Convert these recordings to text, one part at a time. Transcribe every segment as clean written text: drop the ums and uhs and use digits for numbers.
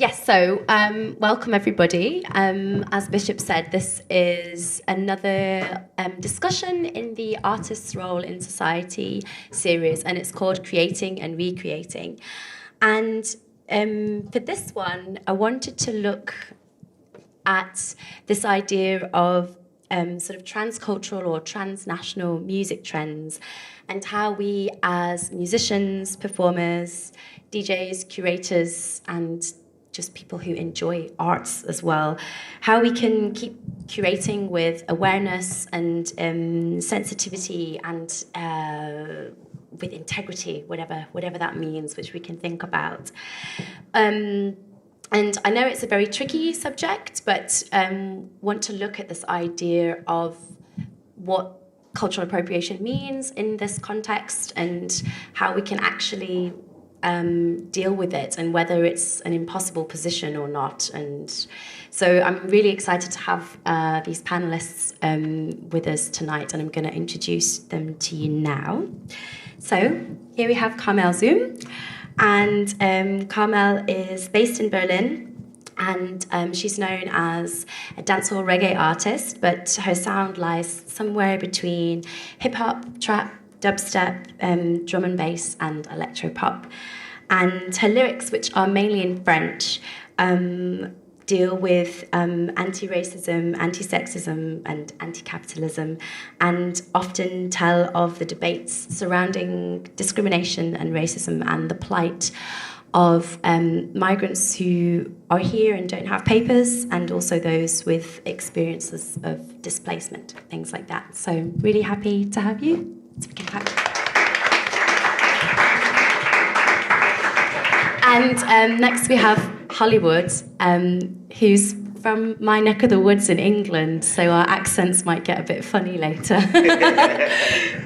Yes, so welcome everybody. As Bishop said, this is another discussion in the Artist's Role in Society series, and it's called Creating and Recreating. And for this one, I wanted to look at this idea of sort of transcultural or transnational music trends and how we as musicians, performers, DJs, curators, and just people who enjoy arts as well, how we can keep curating with awareness and sensitivity and with integrity, whatever that means, which we can think about. And I know it's a very tricky subject, but want to look at this idea of what cultural appropriation means in this context and how we can actually deal with it and whether it's an impossible position or not. And so I'm really excited to have these panelists with us tonight, and I'm going to introduce them to you now. So here we have Carmel Zoum, and Carmel is based in Berlin, and she's known as a dancehall reggae artist, but her sound lies somewhere between hip-hop, trap, dubstep, drum and bass, and electropop. And her lyrics, which are mainly in French, deal with anti-racism, anti-sexism, and anti-capitalism, and often tell of the debates surrounding discrimination and racism and the plight of migrants who are here and don't have papers, and also those with experiences of displacement, things like that. So really happy to have you. So we can clap. And next we have Hollywood, who's from my neck of the woods in England, so our accents might get a bit funny later.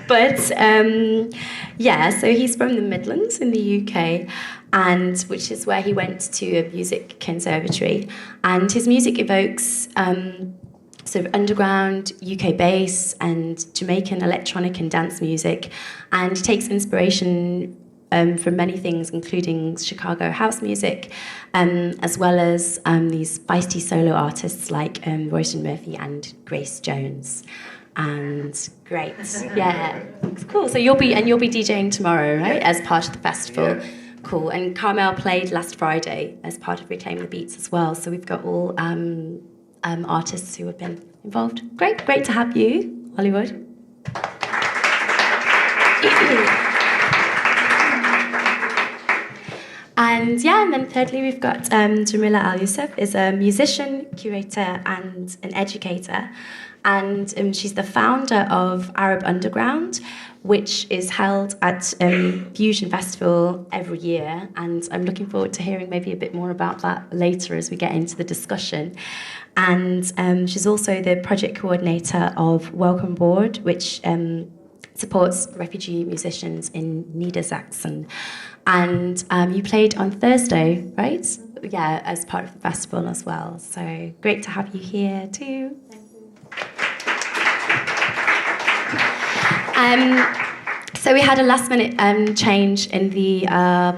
But yeah, so he's from the Midlands in the UK, and which is where he went to a music conservatory. And his music evokes sort of underground UK bass and Jamaican electronic and dance music, and takes inspiration from many things, including Chicago house music, as well as these feisty solo artists like Royce Murphy and Grace Jones. And great, yeah, cool. So you'll be DJing tomorrow, right, as part of the festival. Yeah. Cool. And Carmel played last Friday as part of Reclaim the Beats as well. So we've got all artists who have been involved. Great to have you, Hollywood. And then thirdly, we've got Jamila Al-Yousef, is a musician, curator, and an educator. And she's the founder of Arab Underground, which is held at Fusion Festival every year. And I'm looking forward to hearing maybe a bit more about that later as we get into the discussion. And she's also the project coordinator of Welcome Board, which supports refugee musicians in Niedersachsen. And you played on Thursday, right? Yeah, as part of the festival as well. So great to have you here too. So we had a last-minute change in the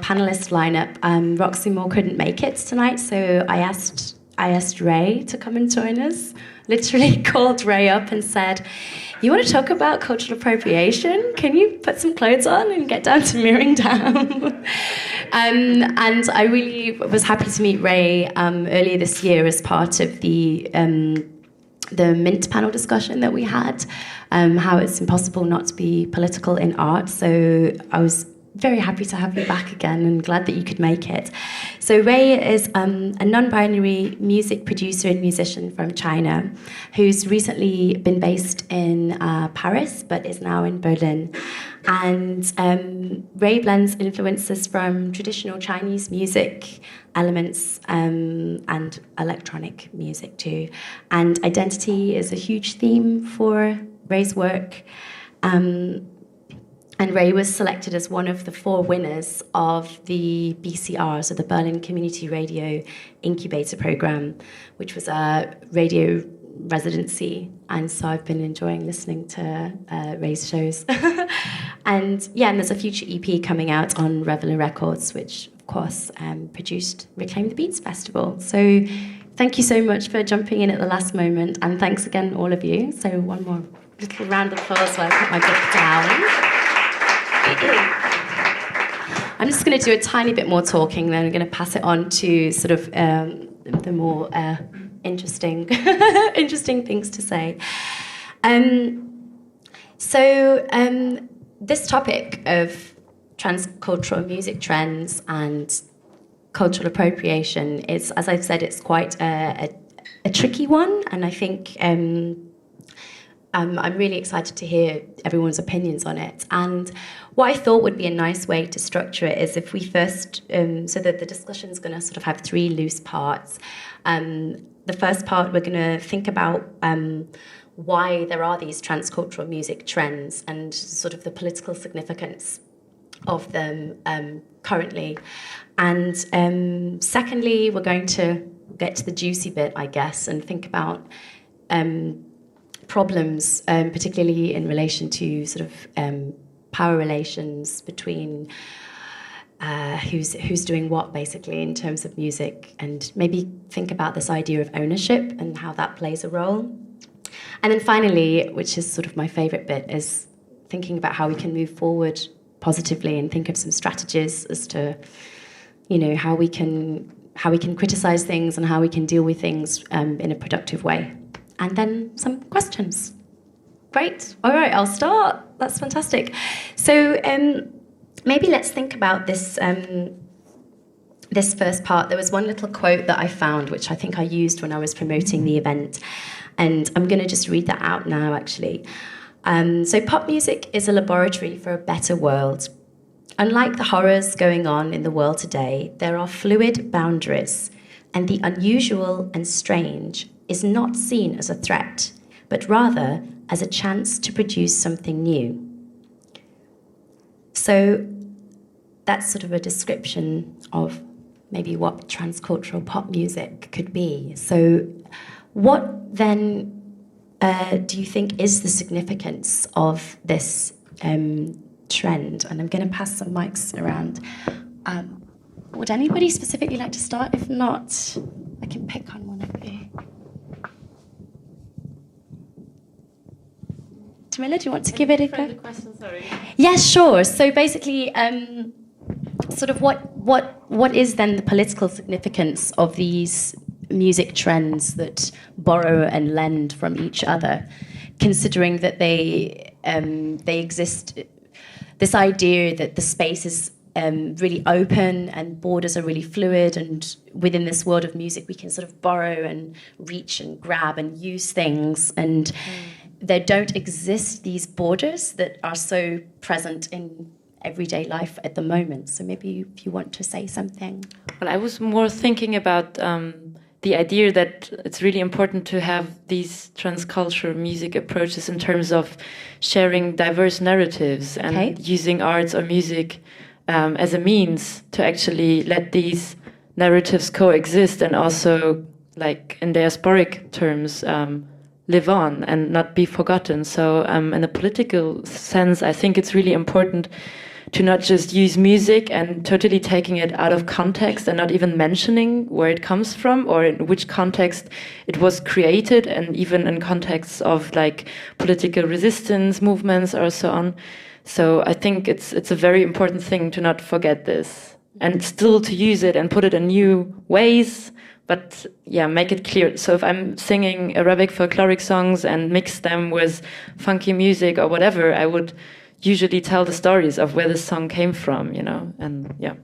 panelist lineup. Roxy Moore couldn't make it tonight, so I asked Ray to come and join us. Literally called Ray up and said, "You want to talk about cultural appropriation? Can you put some clothes on and get down to Mehringdamm?" And I really was happy to meet Ray earlier this year as part of the Mint panel discussion that we had, how it's impossible not to be political in art. So I was very happy to have you back again and glad that you could make it. So Ray is a non-binary music producer and musician from China who's recently been based in Paris but is now in Berlin. And Ray blends influences from traditional Chinese music elements and electronic music too. And identity is a huge theme for Ray's work. And Ray was selected as one of the 4 winners of the BCR, so the Berlin Community Radio Incubator Program, which was a radio residency. And so I've been enjoying listening to Ray's shows. And there's a future EP coming out on Reveler Records, which of course, produced Reclaim the Beats Festival. So thank you so much for jumping in at the last moment, and thanks again, all of you. So one more little round of applause while I put my book down. I'm just going to do a tiny bit more talking, then I'm going to pass it on to sort of the more interesting things to say. This topic of transcultural music trends and cultural appropriation is, as I've said, it's quite a tricky one, and I think I'm really excited to hear everyone's opinions on it. And what I thought would be a nice way to structure it is if we first, so that the discussion is going to sort of have three loose parts. The first part, we're going to think about why there are these transcultural music trends and sort of the political significance of them currently. And secondly, we're going to get to the juicy bit, I guess, and think about problems, particularly in relation to sort of power relations between who's doing what, basically, in terms of music, and maybe think about this idea of ownership and how that plays a role. And then finally, which is sort of my favourite bit, is thinking about how we can move forward positively and think of some strategies as to, you know, how we can criticise things and how we can deal with things in a productive way. And then some questions. Great. All right, I'll start. That's fantastic. So maybe let's think about this this first part. There was one little quote that I found, which I think I used when I was promoting the event. And I'm going to just read that out now, actually. So pop music is a laboratory for a better world. Unlike the horrors going on in the world today, there are fluid boundaries, and the unusual and strange is not seen as a threat, but rather as a chance to produce something new. So that's sort of a description of maybe what transcultural pop music could be. So what then do you think is the significance of this trend? And I'm going to pass some mics around. Would anybody specifically like to start? If not, I can pick on one of you. Jamila, do you want to give it a go? Question, sorry. Yeah, sure. So basically, sort of what is then the political significance of these music trends that borrow and lend from each other, considering that they exist? This idea that the space is really open and borders are really fluid, and within this world of music we can sort of borrow and reach and grab and use things, and there don't exist these borders that are so present in everyday life at the moment. So maybe if you want to say something. Well, I was more thinking about the idea that it's really important to have these transcultural music approaches in terms of sharing diverse narratives and using arts or music as a means to actually let these narratives coexist and also, like in diasporic terms, live on and not be forgotten. So in a political sense, I think it's really important to not just use music and totally taking it out of context and not even mentioning where it comes from or in which context it was created, and even in contexts of like political resistance movements or so on. So I think it's a very important thing to not forget this and still to use it and put it in new ways, but yeah, make it clear. So if I'm singing Arabic folkloric songs and mix them with funky music or whatever, I would usually tell the stories of where this song came from, you know, and yeah.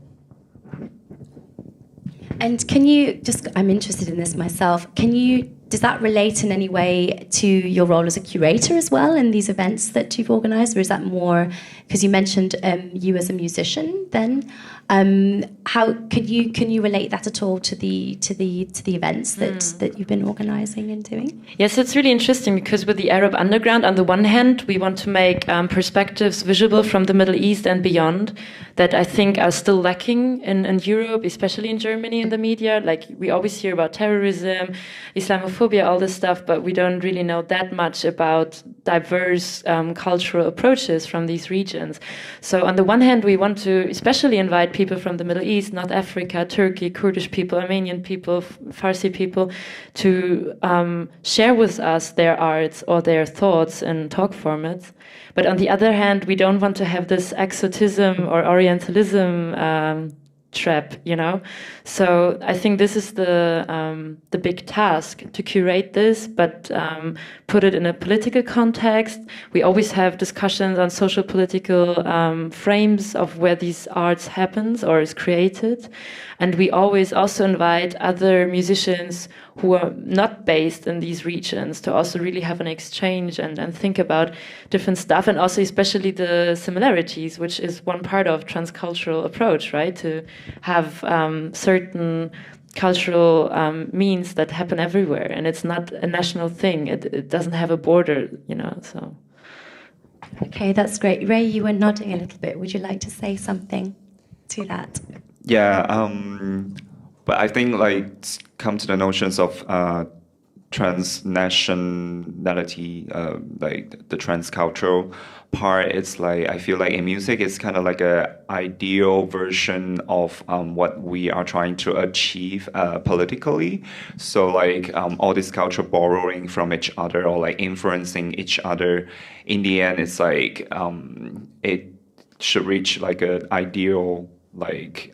And can you just, I'm interested in this myself, does that relate in any way to your role as a curator as well in these events that you've organised, or is that more, because you mentioned you as a musician then, how can you relate that at all to the events that you've been organising and doing? Yes, it's really interesting because with the Arab Underground, on the one hand, we want to make perspectives visible from the Middle East and beyond that I think are still lacking in Europe, especially in Germany in the media. Like we always hear about terrorism, Islamophobia, all this stuff, but we don't really know that much about diverse cultural approaches from these regions. So on the one hand, we want to especially invite people people from the Middle East, North Africa, Turkey, Kurdish people, Armenian people, Farsi people, to share with us their arts or their thoughts in talk formats. But on the other hand, we don't want to have this exotism or Orientalism trap, you know. So I think this is the big task, to curate this, but put it in a political context. We always have discussions on social political frames of where these arts happens or is created, and we always also invite other musicians who are not based in these regions to also really have an exchange and think about different stuff, and also especially the similarities, which is one part of transcultural approach, right? To have certain cultural means that happen everywhere, and it's not a national thing. It doesn't have a border, you know. So. Okay, that's great. Ray, you were nodding a little bit. Would you like to say something to that? Yeah, but I think like come to the notions of transnationality, like the transcultural part. It's like I feel like in music, it's kind of like a ideal version of what we are trying to achieve politically. So like all this culture borrowing from each other or like influencing each other. In the end, it's like it should reach like an ideal like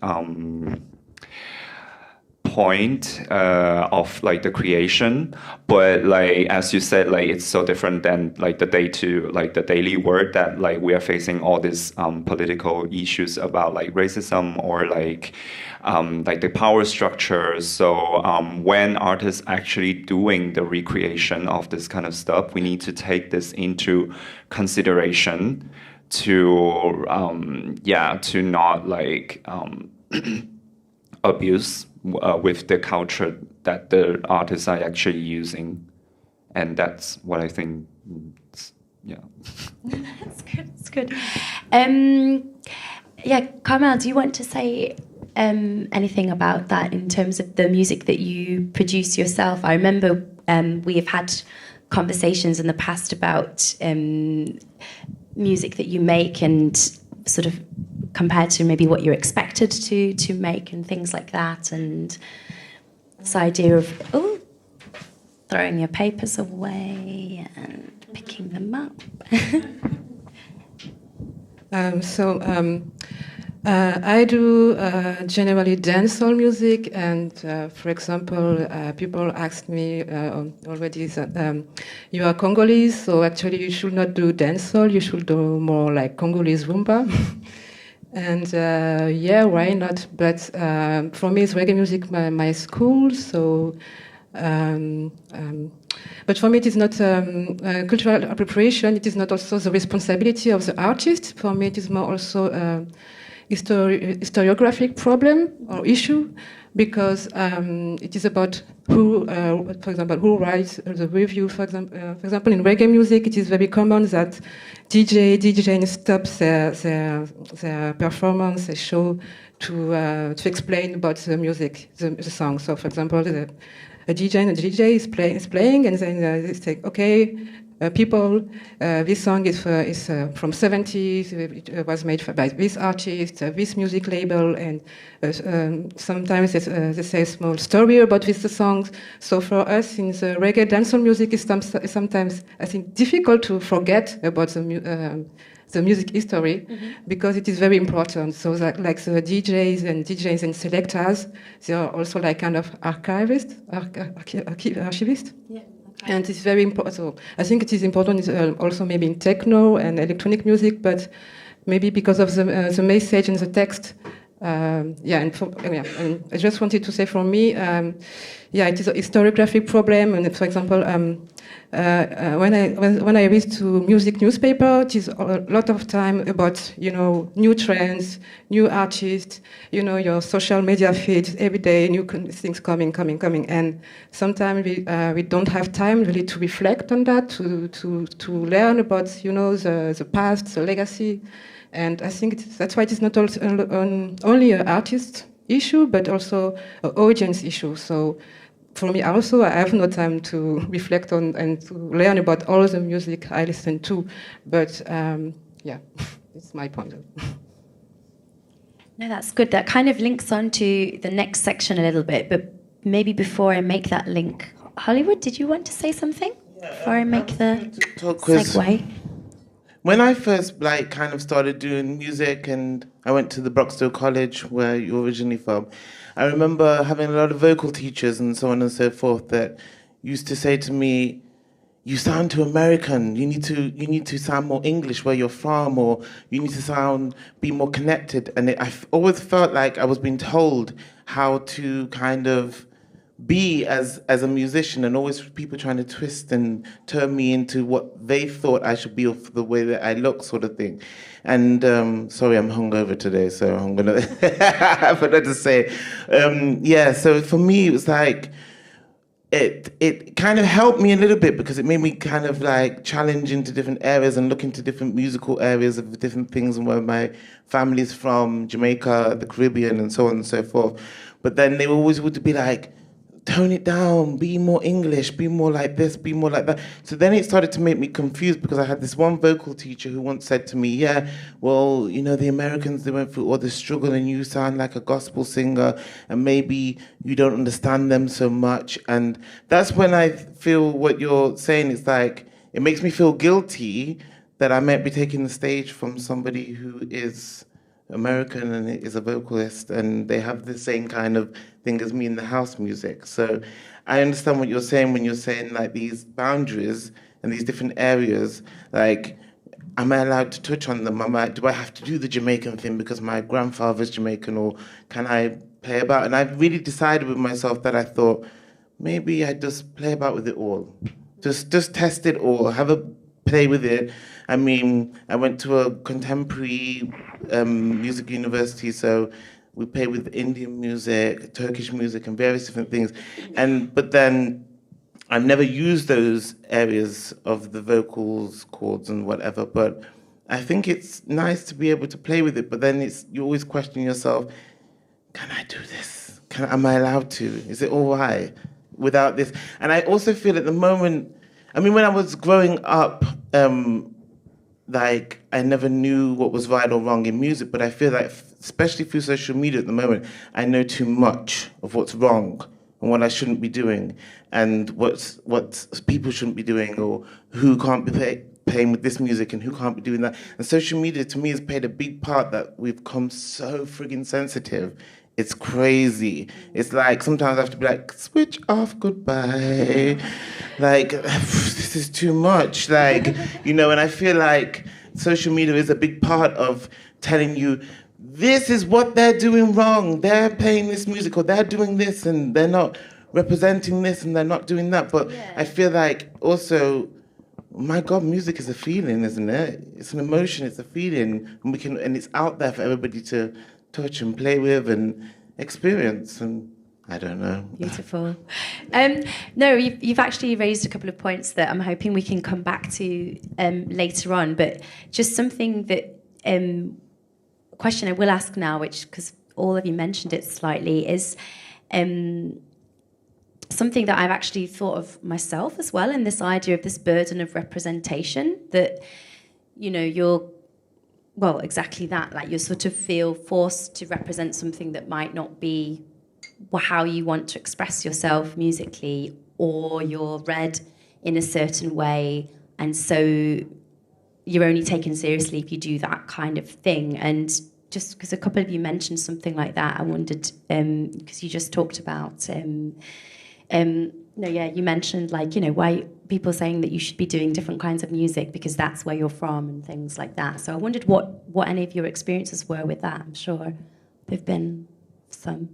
point of like the creation, but like as you said, like it's so different than like the daily work that like we are facing all these political issues about like racism or like the power structure. So when artists actually doing the recreation of this kind of stuff, we need to take this into consideration to to not like abuse with the culture that the artists are actually using, and that's what I think. That's good. That's good. Carmel, do you want to say anything about that in terms of the music that you produce yourself? I remember we have had conversations in the past about music that you make and sort of compared to maybe what you're expected to make and things like that, and this idea of throwing your papers away and picking them up. I do generally dancehall music, and for example, people asked me already that you are Congolese, so actually you should not do dancehall, you should do more like Congolese rumba. And why not? But for me, it's reggae music, my school. So, but for me, it is not cultural appropriation. It is not also the responsibility of the artist. For me, it is more also historiographic problem or issue, because it is about who, for example, who writes the review. For example, in reggae music, it is very common that DJ stops their performance, their show, to explain about the music, the song. So, for example, a DJ is playing, and then they say, okay, people, this song is from 70s, it was made by this artist, this music label, and sometimes they say a small story about this songs. So for us in the reggae dancehall music, it's sometimes, I think, difficult to forget about the music history, because it is very important. So that, like the DJs and selectors, they are also like kind of archivists. Yeah. And it's very important. So I think it is important also maybe in techno and electronic music, but maybe because of the message and the text. And I just wanted to say, for me, it is a historiographic problem. And for example, when I read to music newspaper, it is a lot of time about new trends, new artists, your social media feeds every day, new things coming, and sometimes we don't have time really to reflect on that, to learn about the past, the legacy. And I think that's why it is not only an artist issue, but also an audience issue. So for me also, I have no time to reflect on and to learn about all the music I listen to. But it's my point. No, that's good. That kind of links on to the next section a little bit, but maybe before I make that link, Hollywood, did you want to say something before I make the segue? When I first kind of started doing music, and I went to the Broxton College where you're originally from, I remember having a lot of vocal teachers and so on and so forth that used to say to me, "You sound too American. You need to sound more English where you're from, or you need to be more connected." And I always felt like I was being told how to kind of be as a musician, and always people trying to twist and turn me into what they thought I should be, or the way that I look, sort of thing. And sorry, I'm hungover today, so I'm gonna I forgot to say. So for me, it was like it kind of helped me a little bit, because it made me kind of like challenge into different areas and look into different musical areas of different things, and where my family's from, Jamaica, the Caribbean, and so on and so forth. But then they always would be like, tone it down, be more English, be more like this, be more like that. So then it started to make me confused, because I had this one vocal teacher who once said to me, "Yeah, well, you know, the Americans, they went through all this struggle, and you sound like a gospel singer, and maybe you don't understand them so much." And that's when I feel what you're saying is like, it makes me feel guilty that I might be taking the stage from somebody who is American and is a vocalist, and they have the same kind of thing as me in the house music. So I understand what you're saying when you're saying like these boundaries and these different areas, like, am I allowed to touch on them? Do I have to do the Jamaican thing because my grandfather's Jamaican, or can I play about? And I really decided with myself that I thought, maybe I just play about with it all. Just test it all, have a play with it. I mean, I went to a contemporary music university, so we play with Indian music, Turkish music, and various different things. But then I've never used those areas of the vocals, chords, and whatever. But I think it's nice to be able to play with it. But then you always question yourself: can I do this? Am I allowed to? Is it all right without this? And I also feel at the moment, I mean, when I was growing up, like, I never knew what was right or wrong in music, but I feel like, especially through social media at the moment, I know too much of what's wrong and what I shouldn't be doing, and what people shouldn't be doing, or who can't be playing with this music and who can't be doing that. And social media, to me, has played a big part that we've become so friggin' sensitive. It's crazy. It's like, sometimes I have to be like, switch off, goodbye. Like, this is too much. Like, you know, and I feel like social media is a big part of telling you, this is what they're doing wrong. They're playing this music, or they're doing this, and they're not representing this, and they're not doing that. But yeah. I feel like also, my God, music is a feeling, isn't it? It's an emotion, it's a feeling, and it's out there for everybody to touch and play with and experience, and I don't know. Beautiful. No, you've actually raised a couple of points that I'm hoping we can come back to later on, but just something that, question I will ask now, which, because all of you mentioned it slightly, is something that I've actually thought of myself as well, in this idea of this burden of representation, that, you know, well, exactly that, like you sort of feel forced to represent something that might not be how you want to express yourself musically, or you're read in a certain way, and so you're only taken seriously if you do that kind of thing. And just because a couple of you mentioned something like that, I wondered, because you just talked about, you mentioned, like, you know, why people saying that you should be doing different kinds of music because that's where you're from and things like that. So I wondered what any of your experiences were with that. I'm sure there've been some.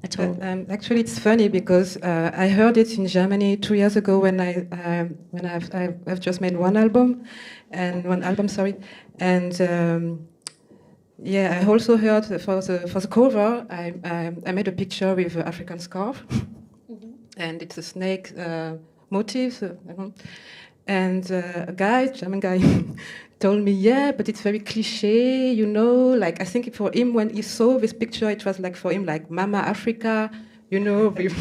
At all. Actually, it's funny because I heard it in Germany 2 years ago when I've just made one album, and I also heard for the cover I made a picture with an African scarf, and it's a snake motif, and a German guy told me, yeah, but it's very cliche, you know, like, I think for him, when he saw this picture, it was like, for him, like, Mama Africa, you know, with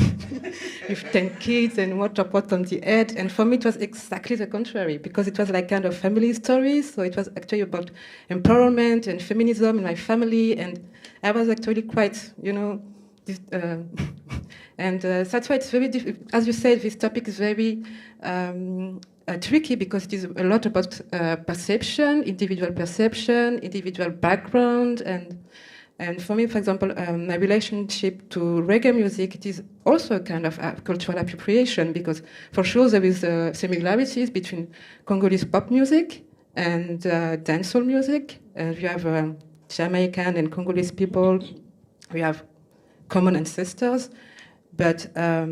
10 kids and what on the head. And for me, it was exactly the contrary, because it was like kind of family stories. So it was actually about empowerment and feminism in my family. And I was actually quite, you know, and that's why it's very difficult. As you said, this topic is very tricky, because it is a lot about perception, individual background, and for me, for example, my relationship to reggae music, it is also a kind of cultural appropriation, because for sure there is similarities between Congolese pop music and dancehall music. And we have Jamaican and Congolese people, we have common ancestors. But I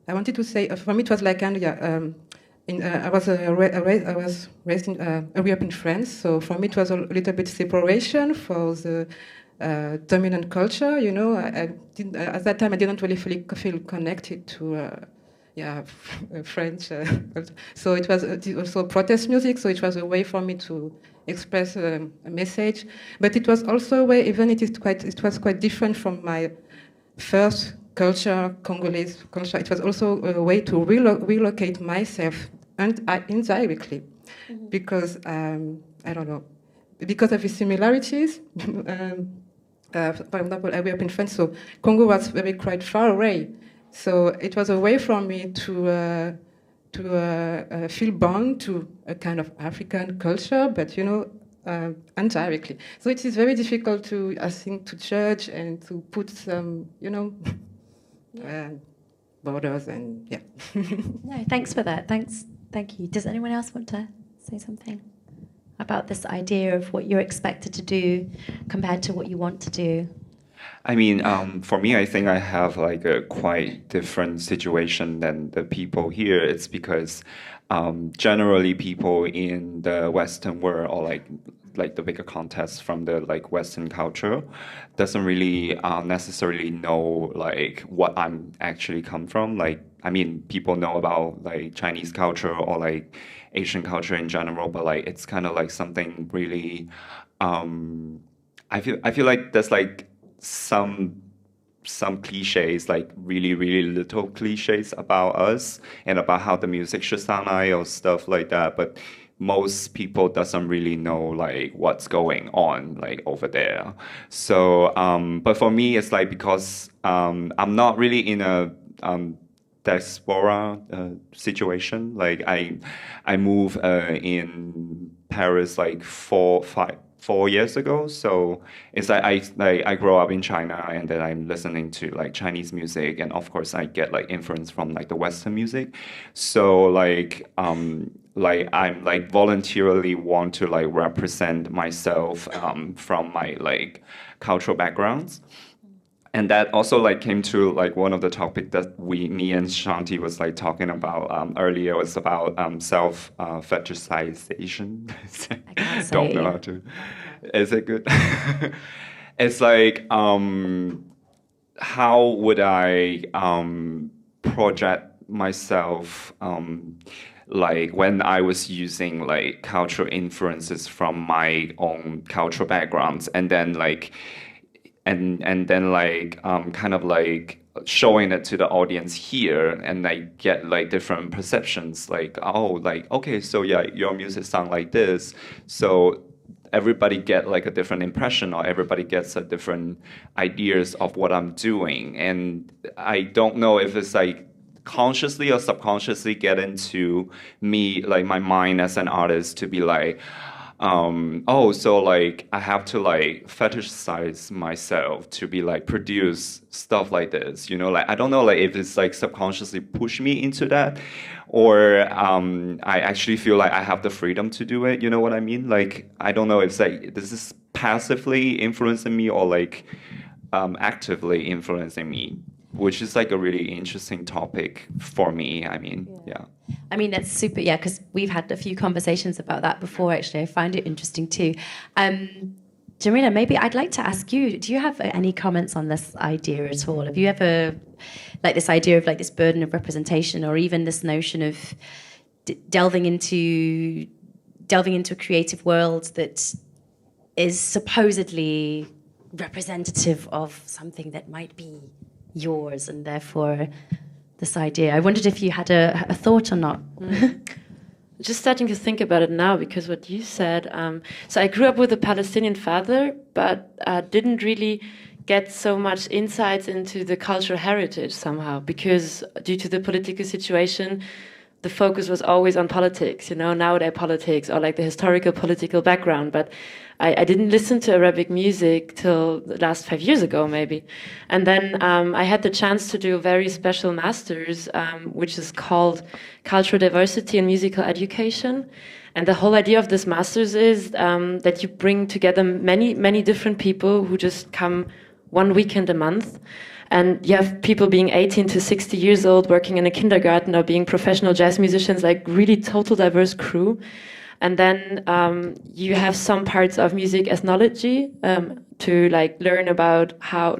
wanted to say, for me, it was like I was raised in, I grew up in France, so for me it was a little bit separation for the dominant culture. You know, at that time I didn't really feel connected to French. So it was also protest music. So it was a way for me to express a message, but it was also a way. Even it was quite different from my first culture, Congolese culture. It was also a way to relocate myself, and indirectly, because I don't know, because of the similarities. For example, I grew up in France, so Congo was quite far away. So it was a way for me to feel bound to a kind of African culture, but you know, indirectly. So it is very difficult to, I think, to judge and to put some, you know, borders and yeah. No, thanks for that. Thank you. Does anyone else want to say something about this idea of what you're expected to do compared to what you want to do? I mean, for me, I think I have like a quite different situation than the people here. It's because generally people in the Western world, or like the bigger context from the like Western culture, doesn't really necessarily know like what I'm actually come from. Like, I mean, people know about like Chinese culture or like Asian culture in general, but like it's kind of like something really. I feel like there's like some cliches, like really little cliches about us and about how the music should sound like or stuff like that, but most people doesn't really know like what's going on like over there. So but for me it's like, because I'm not really in a diaspora situation. Like I moved in Paris like 4 years ago. So it's like I grow up in China, and then I'm listening to like Chinese music, and of course I get like influence from like the Western music. So like I'm like voluntarily want to like represent myself from my like cultural backgrounds. And that also like came to like one of the topics that me and Shanti was like talking about earlier, was about self fetishization. I Don't know how to. Is it good? It's like how would I project myself like when I was using like cultural influences from my own cultural backgrounds, and then like. And then like kind of like showing it to the audience here, and I get like different perceptions, like, oh, like, okay, so yeah, your music sound like this, so everybody get like a different impression, or everybody gets a different ideas of what I'm doing. And I don't know if it's like consciously or subconsciously get into me, like my mind as an artist, to be like, oh, so like I have to like fetishize myself to be like produce stuff like this, you know, like I don't know, like if it's like subconsciously push me into that, or I actually feel like I have the freedom to do it, you know what I mean? Like I don't know if it's like this is passively influencing me or like actively influencing me, which is like a really interesting topic for me. I mean, yeah. I mean, that's super, yeah, because we've had a few conversations about that before, actually. I find it interesting too. Jamila, maybe I'd like to ask you, do you have any comments on this idea at all? Have you ever, like this idea of like this burden of representation, or even this notion of delving into a creative world that is supposedly representative of something that might be yours, and therefore this idea. I wondered if you had a thought or not. Just starting to think about it now, because what you said. So I grew up with a Palestinian father, but didn't really get so much insights into the cultural heritage somehow, because due to the political situation, the focus was always on politics, nowadays politics, or like the historical political background. But I didn't listen to Arabic music till the last 5 years ago, maybe. And then I had the chance to do a very special master's, which is called Cultural Diversity and Musical Education. And the whole idea of this master's is that you bring together many, many different people who just come one weekend a month. And you have people being 18 to 60 years old, working in a kindergarten, or being professional jazz musicians, like really total diverse crew. And then you have some parts of music ethnology to like learn about how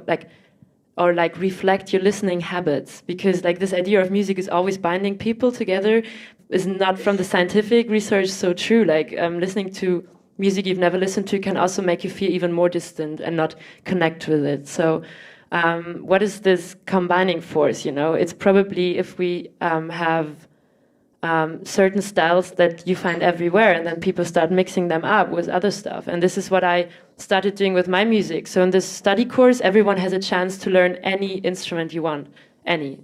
or reflect your listening habits, because like this idea of music is always binding people together is not from the scientific research so true. Like listening to music you've never listened to can also make you feel even more distant and not connect with it. So what is this combining force? It's probably if we have certain styles that you find everywhere, and then people start mixing them up with other stuff. And this is what I started doing with my music. So in this study course, everyone has a chance to learn any instrument you want, any.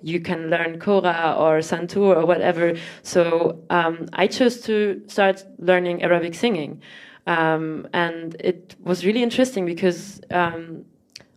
You can learn kora or santur or whatever. So I chose to start learning Arabic singing. And it was really interesting because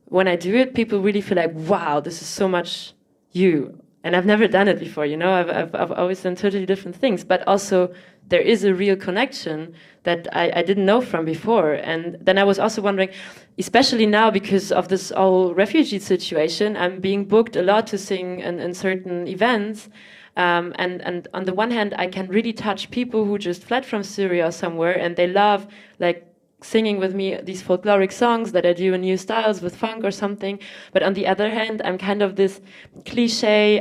when I do it, people really feel like, wow, this is so much you. And I've never done it before, I've always done totally different things. But also there is a real connection that I didn't know from before. And then I was also wondering, especially now because of this whole refugee situation, I'm being booked a lot to sing in certain events. And on the one hand, I can really touch people who just fled from Syria or somewhere, and they love like singing with me these folkloric songs that I do in new styles with funk or something. But on the other hand, I'm kind of this cliche,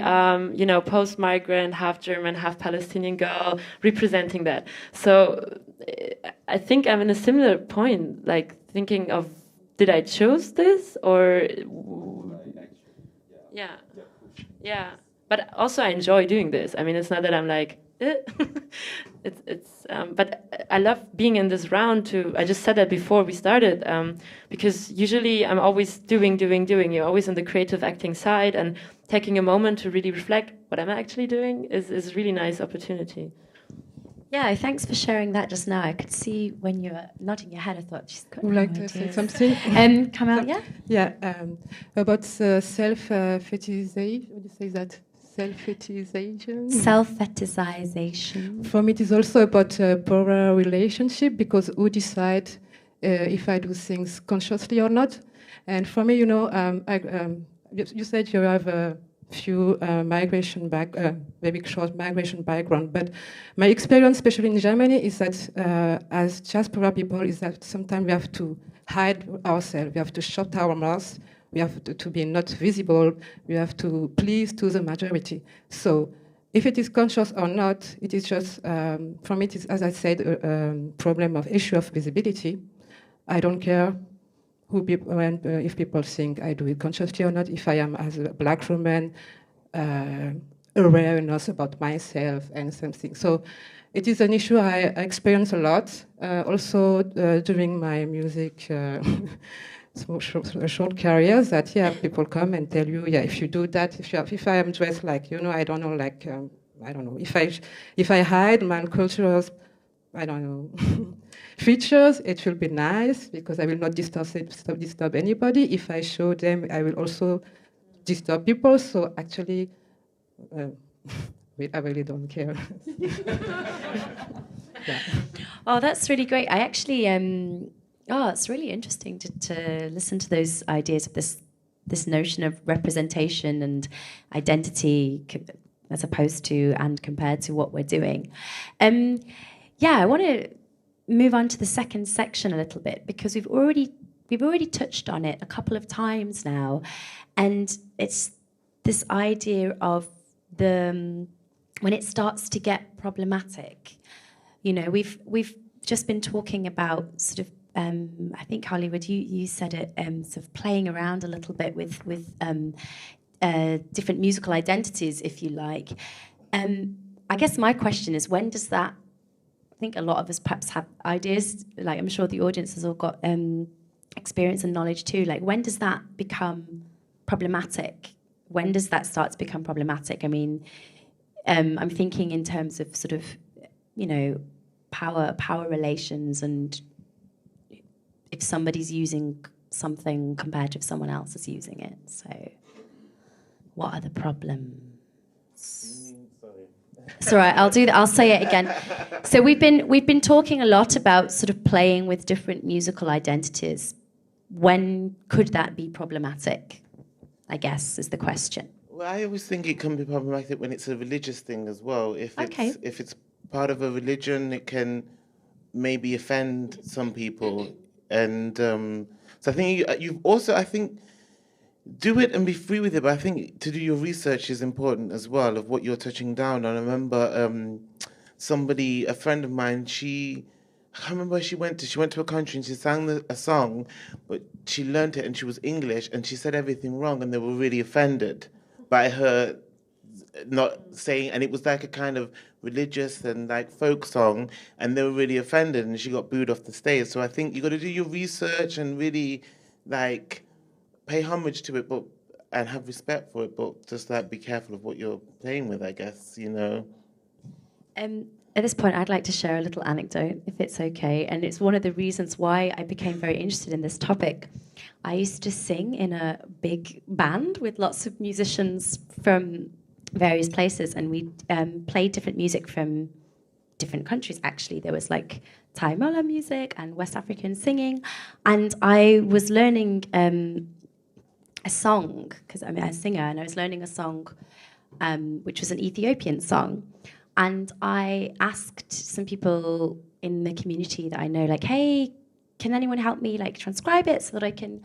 post-migrant, half German, half Palestinian girl representing that. So I think I'm in a similar point, like thinking of, did I choose this or? Yeah. But also I enjoy doing this. I mean, it's not that I'm like, but I love being in this round too. I just said that before we started, because usually I'm always doing. You're always on the creative acting side, and taking a moment to really reflect what I'm actually doing is a really nice opportunity. Yeah, thanks for sharing that just now. I could see when you were nodding your head, I thought she's got Would like to say something? Carmel, yeah? Yeah, about self-fetishization. What do you say that? Self-fetishization. Self-fetishization. For me, it is also about power relationship, because who decide if I do things consciously or not. And for me, you said you have a few maybe short migration background, but my experience, especially in Germany, is that as diaspora people, is that sometimes we have to hide ourselves, we have to shut our mouths. We have to be not visible. We have to please to the majority. So if it is conscious or not, it is just, for me, it is, as I said, a problem of issue of visibility. I don't care if people think I do it consciously or not, if I am, as a black woman, awareness about myself and something. So it is an issue I experience a lot, also during my music short careers, that people come and tell you, if you do that, if I am dressed like, I don't know, like, I don't know, if I hide my cultural, I don't know, features, it will be nice because I will not disturb anybody. If I show them, I will also disturb people. So actually, I really don't care. Yeah. Oh, that's really great. I actually. It's really interesting to listen to those ideas of this notion of representation and identity as opposed to and compared to what we're doing. I want to move on to the second section a little bit, because we've already touched on it a couple of times now, and it's this idea of when it starts to get problematic. We've just been talking about sort of I think Hollywood, you said it, sort of playing around a little bit with different musical identities, if you like. I guess my question is, when does that? I think a lot of us perhaps have ideas. Like, I'm sure the audience has all got experience and knowledge too. Like, when does that become problematic? When does that start to become problematic? I mean, I'm thinking in terms of sort of, you know, power relations, and if somebody's using something compared to if someone else is using it. So, what are the problems? It's all right. I'll do that. I'll say it again. So we've been talking a lot about sort of playing with different musical identities. When could that be problematic? I guess is the question. Well, I always think it can be problematic when it's a religious thing as well. If it's part of a religion, it can maybe offend some people, and so I think you've also, I think, do it and be free with it. But I think to do your research is important as well of what you're touching down on. I remember a friend of mine, I can't remember where she went to a country and she sang a song, but she learned it and she was English and she said everything wrong and they were really offended by her not saying, and it was like a kind of religious and like folk song, and they were really offended and she got booed off the stage. So I think you got to do your research and really like pay homage to it, but and have respect for it, but just like be careful of what you're playing with, I guess, you know. At this point, I'd like to share a little anecdote, if it's okay, and it's one of the reasons why I became very interested in this topic. I used to sing in a big band with lots of musicians from various places, and we played different music from different countries, actually. There was like Thai Mola music and West African singing, and I was learning a song, because I'm a singer, and I was learning a song which was an Ethiopian song. And I asked some people in the community that I know, like, hey, can anyone help me like transcribe it so that I can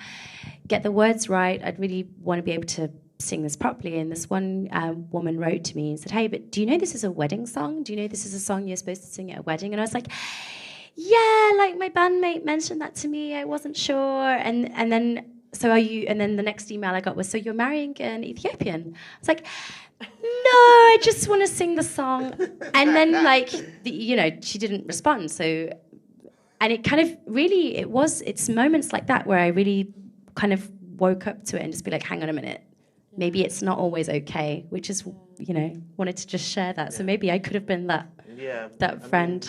get the words right? I'd really want to be able to sing this properly. And this one woman wrote to me and said, hey, but do you know this is a wedding song? Do you know this is a song you're supposed to sing at a wedding? And I was like, yeah, like my bandmate mentioned that to me. I wasn't sure. And then the next email I got was, so you're marrying an Ethiopian? I was like, no, I just want to sing the song. And then, like, she didn't respond. So, and it kind of really, it's moments like that where I really kind of woke up to it and just be like, hang on a minute. Maybe it's not always okay, which is, wanted to just share that. So maybe I could have been that friend.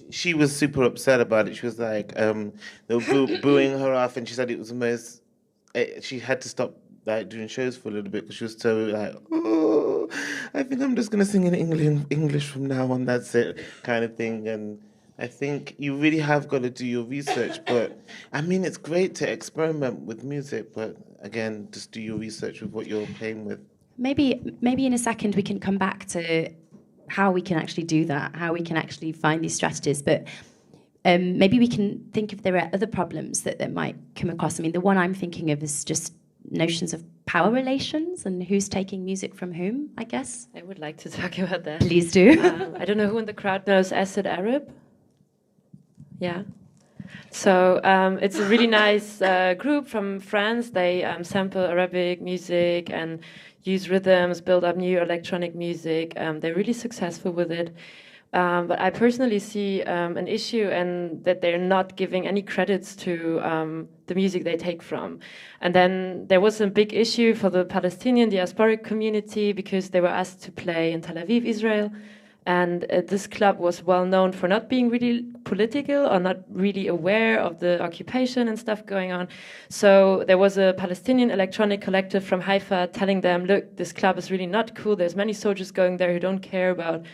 She was super upset about it. She was like, they were booing her off, and she said it was the most, she had to stop like doing shows for a little bit because she was so like, oh, I think I'm just gonna sing in English from now on. That's it, kind of thing. And I think you really have got to do your research. But I mean, it's great to experiment with music, but again, just do your research with what you're playing with. Maybe in a second we can come back to how we can actually do that, how we can actually find these strategies. But maybe we can think if there are other problems that might come across. I mean, the one I'm thinking of is just notions of power relations and who's taking music from whom, I guess. I would like to talk about that. Please do. I don't know who in the crowd knows Acid Arab. Yeah. So it's a really nice group from France. They sample Arabic music and use rhythms, build up new electronic music. They're really successful with it. But I personally see an issue and that they're not giving any credits to the music they take from. And then there was a big issue for the Palestinian diasporic community because they were asked to play in Tel Aviv, Israel. And this club was well known for not being really political or not really aware of the occupation and stuff going on. So there was a Palestinian electronic collective from Haifa telling them, look, this club is really not cool. There's many soldiers going there who don't care about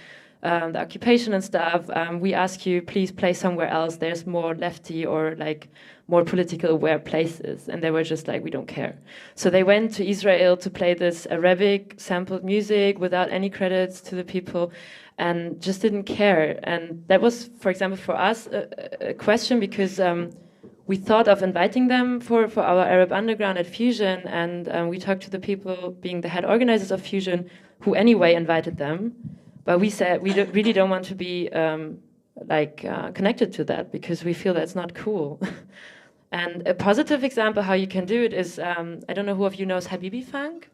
the occupation and stuff. We ask you, please play somewhere else. There's more lefty or like more political aware places. And they were just like, we don't care. So they went to Israel to play this Arabic sampled music without any credits to the people and just didn't care. And that was, for example, for us a question because we thought of inviting them for our Arab Underground at Fusion. And we talked to the people being the head organizers of Fusion who anyway invited them. But we said we really don't want to be connected to that because we feel that's not cool. And a positive example how you can do it is, I don't know who of you knows Habibi Funk.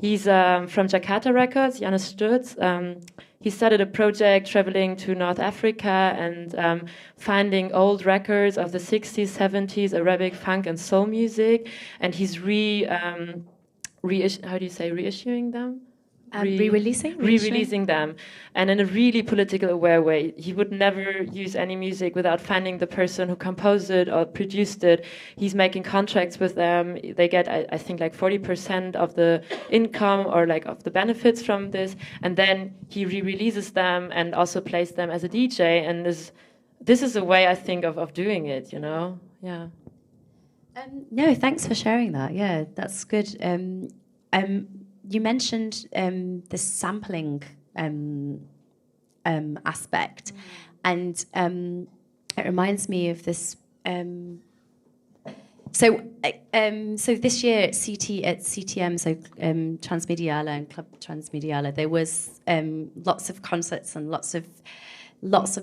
He's from Jakarta Records, Janus Sturz. He started a project traveling to North Africa and finding old records of the 60s, 70s, Arabic funk and soul music. And he's reissuing them? Re-releasing them, and in a really political aware way. He would never use any music without finding the person who composed it or produced it. He's making contracts with them. They get, I think, like 40% of the income or like of the benefits from this, and then he re-releases them and also plays them as a DJ. And this is a way, I think, of doing it. You know, yeah. No, thanks for sharing that. Yeah, that's good. You mentioned the sampling aspect, and it reminds me of this. So this year at CTM, so Transmediala and Club Transmediala, there was lots of concerts and lots of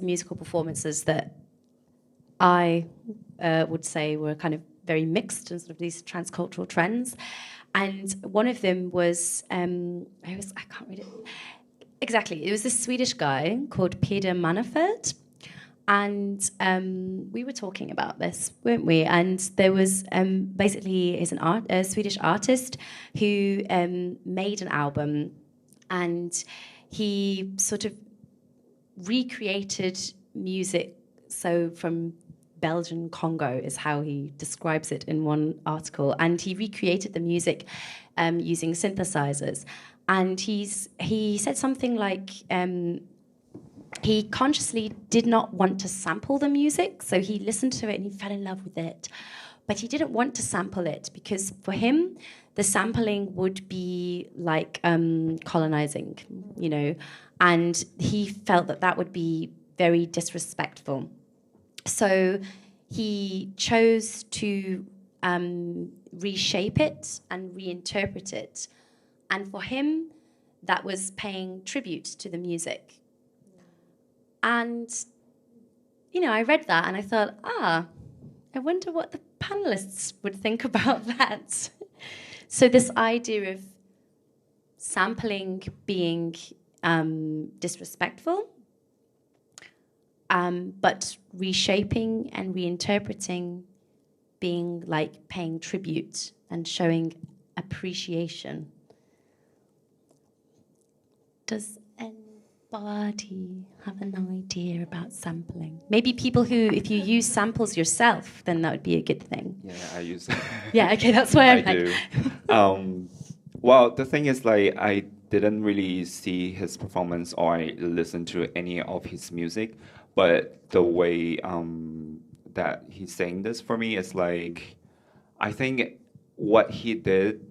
musical performances that I would say were kind of very mixed and sort of these transcultural trends. And one of them was, I can't read it exactly. It was this Swedish guy called Peder Manafort. And we were talking about this, weren't we? And there was basically he's a Swedish artist who made an album, and he sort of recreated music. So from Belgian Congo is how he describes it in one article, and he recreated the music using synthesizers. And he said something like he consciously did not want to sample the music, so he listened to it and he fell in love with it, but he didn't want to sample it because for him the sampling would be like colonizing, you know, and he felt that would be very disrespectful. So he chose to reshape it and reinterpret it. And for him, that was paying tribute to the music. And, you know, I read that and I thought, I wonder what the panelists would think about that. So this idea of sampling being disrespectful, but reshaping and reinterpreting being like paying tribute and showing appreciation. Does anybody have an idea about sampling? Maybe people who, if you use samples yourself, then that would be a good thing. Yeah, I use. Yeah, okay, that's why I do. Well, the thing is, like, I didn't really see his performance or I listened to any of his music. But the way that he's saying this for me is like, I think what he did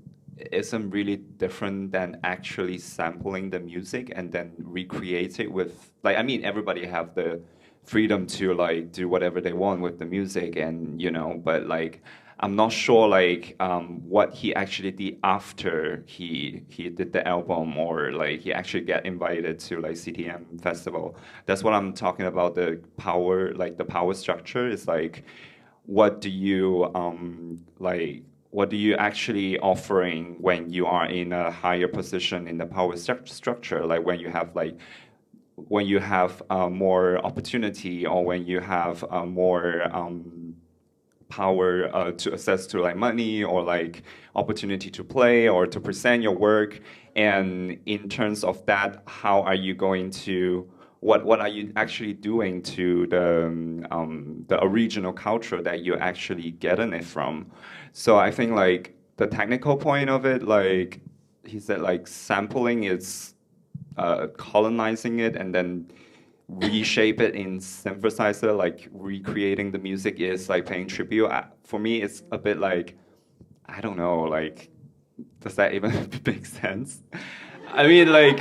isn't really different than actually sampling the music and then recreate it with, like, I mean, everybody have the freedom to like do whatever they want with the music and, you know, but like, I'm not sure like what he actually did after he did the album or like he actually get invited to like CTM festival. That's what I'm talking about. The power, like the power structure is like, what do you actually offering when you are in a higher position in the power structure? Like when you have more opportunity or when you have more power to access to like money or like opportunity to play or to present your work, and in terms of that, how are you going to what are you actually doing to the original culture that you're actually getting it from? So I think like the technical point of it, like he said, like sampling is colonizing it and then reshape it in synthesizer, like recreating the music is like paying tribute. For me, it's a bit like, I don't know, like, does that even make sense? I mean, like,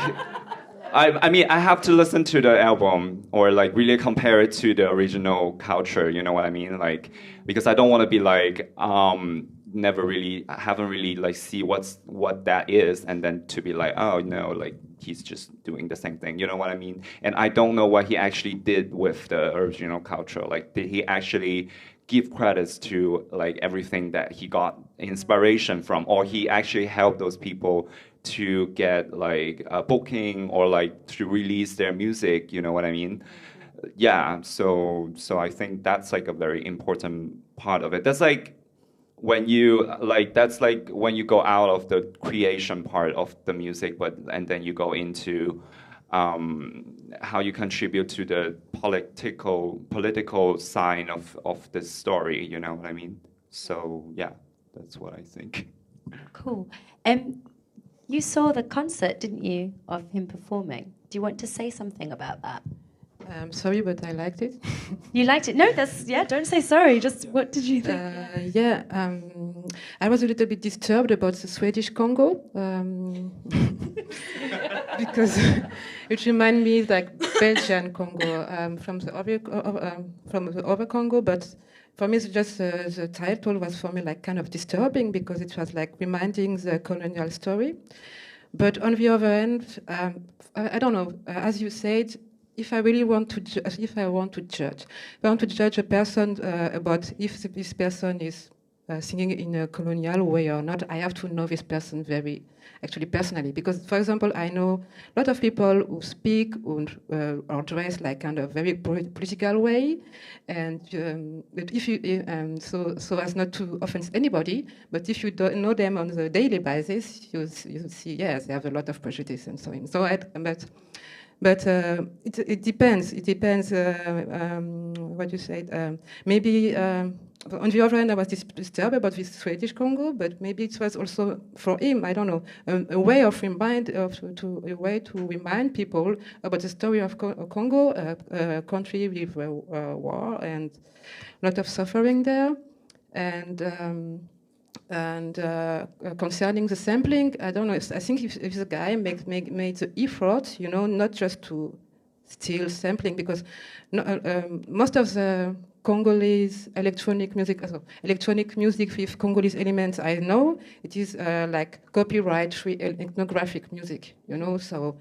I mean, I have to listen to the album or like really compare it to the original culture, you know what I mean? Like, because I don't want to be like, haven't really like see what that is, and then to be like, oh no, like he's just doing the same thing, you know what I mean? And I don't know what he actually did with the original culture. Like, did he actually give credits to like everything that he got inspiration from, or he actually helped those people to get like a booking or like to release their music, you know what I mean? Yeah, so I think that's like a very important part of it. That's like when you go out of the creation part of the music, and then you go into how you contribute to the political side of this story, you know what I mean? So yeah, that's what I think. Cool. You saw the concert, didn't you, of him performing? Do you want to say something about that? Sorry, but I liked it. You liked it? No, don't say sorry. Just what did you think? I was a little bit disturbed about the Swedish Congo because it reminded me like Belgian Congo from the other Congo, but for me, it's just the title was for me like kind of disturbing because it was like reminding the colonial story. But on the other hand, I don't know. As you said, if I want to judge a person about if this person is singing in a colonial way or not, I have to know this person very actually personally. Because, for example, I know a lot of people who speak or dress like kind of very political way, and if you so as not to offend anybody, but if you don't know them on the daily basis, you see yes, they have a lot of prejudice and so on. So But it depends. It depends what you said. Maybe on the other hand, I was disturbed about this Swedish Congo, but maybe it was also for him, I don't know, a way to remind people about the story of Congo, a country with war and a lot of suffering there, and concerning the sampling, I don't know. I think if the guy made the effort, you know, not just to steal sampling, because most of the Congolese electronic music with Congolese elements I know, it is like copyright-free ethnographic music, you know, so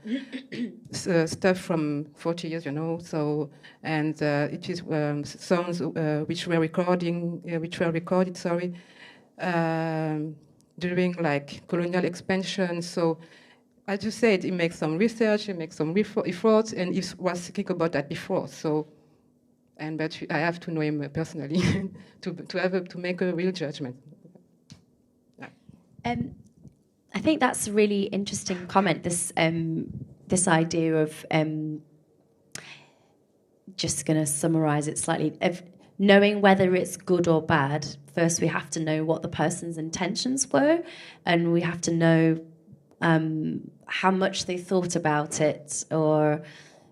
stuff from 40 years, you know, so, and it is songs which were recorded, during like colonial expansion. So as you said, he makes some research, he makes some efforts, and he was thinking about that before. So, but I have to know him personally to make a real judgment. Yeah. I think that's a really interesting comment. This idea of just going to summarize it slightly, of knowing whether it's good or bad. First, we have to know what the person's intentions were, and we have to know how much they thought about it, or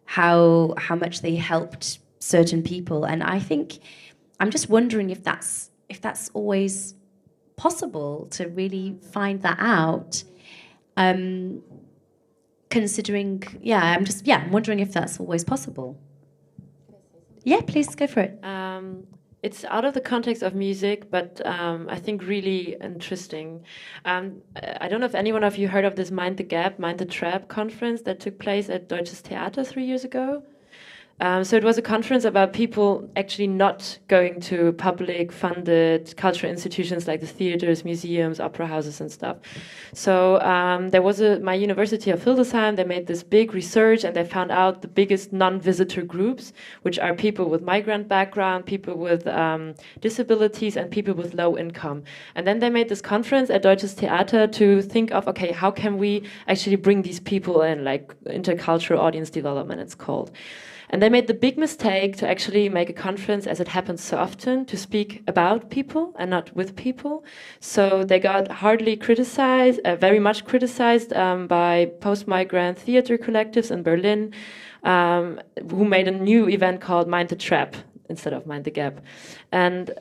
how much they helped certain people. And I think I'm just wondering if that's always possible to really find that out. Considering, I'm wondering if that's always possible. Yeah, please go for it. It's out of the context of music, but I think really interesting. I don't know if any one of you heard of this Mind the Gap, Mind the Trap conference that took place at Deutsches Theater 3 years ago. So it was a conference about people actually not going to public funded cultural institutions like the theaters, museums, opera houses and stuff. So there was my University of Hildesheim, they made this big research and they found out the biggest non-visitor groups, which are people with migrant background, people with disabilities and people with low income. And then they made this conference at Deutsches Theater to think of, okay, how can we actually bring these people in, like intercultural audience development it's called. And they made the big mistake to actually make a conference, as it happens so often, to speak about people and not with people. So they got hardly criticized, very much criticized by post-migrant theater collectives in Berlin, who made a new event called Mind the Trap instead of Mind the Gap. And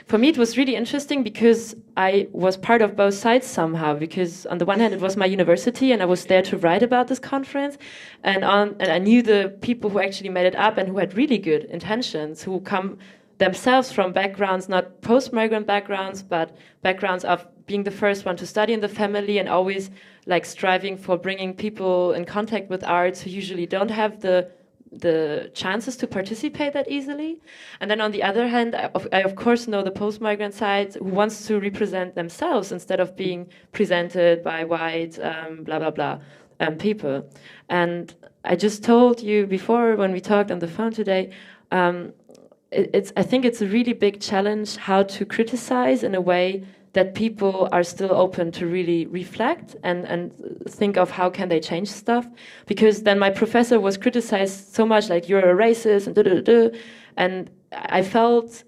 for me, it was really interesting because I was part of both sides somehow, because on the one hand, it was my university and I was there to write about this conference. And I knew the people who actually made it up and who had really good intentions, who come themselves from backgrounds, not post-migrant backgrounds, but backgrounds of being the first one to study in the family and always like striving for bringing people in contact with arts who usually don't have the chances to participate that easily. And then on the other hand, I of course know the post-migrant side who wants to represent themselves instead of being presented by white, blah, blah, blah, people. And I just told you before when we talked on the phone today, I think it's a really big challenge how to criticize in a way that people are still open to really reflect and think of how can they change stuff. Because then my professor was criticized so much, like, you're a racist and da-da-da-da. And I felt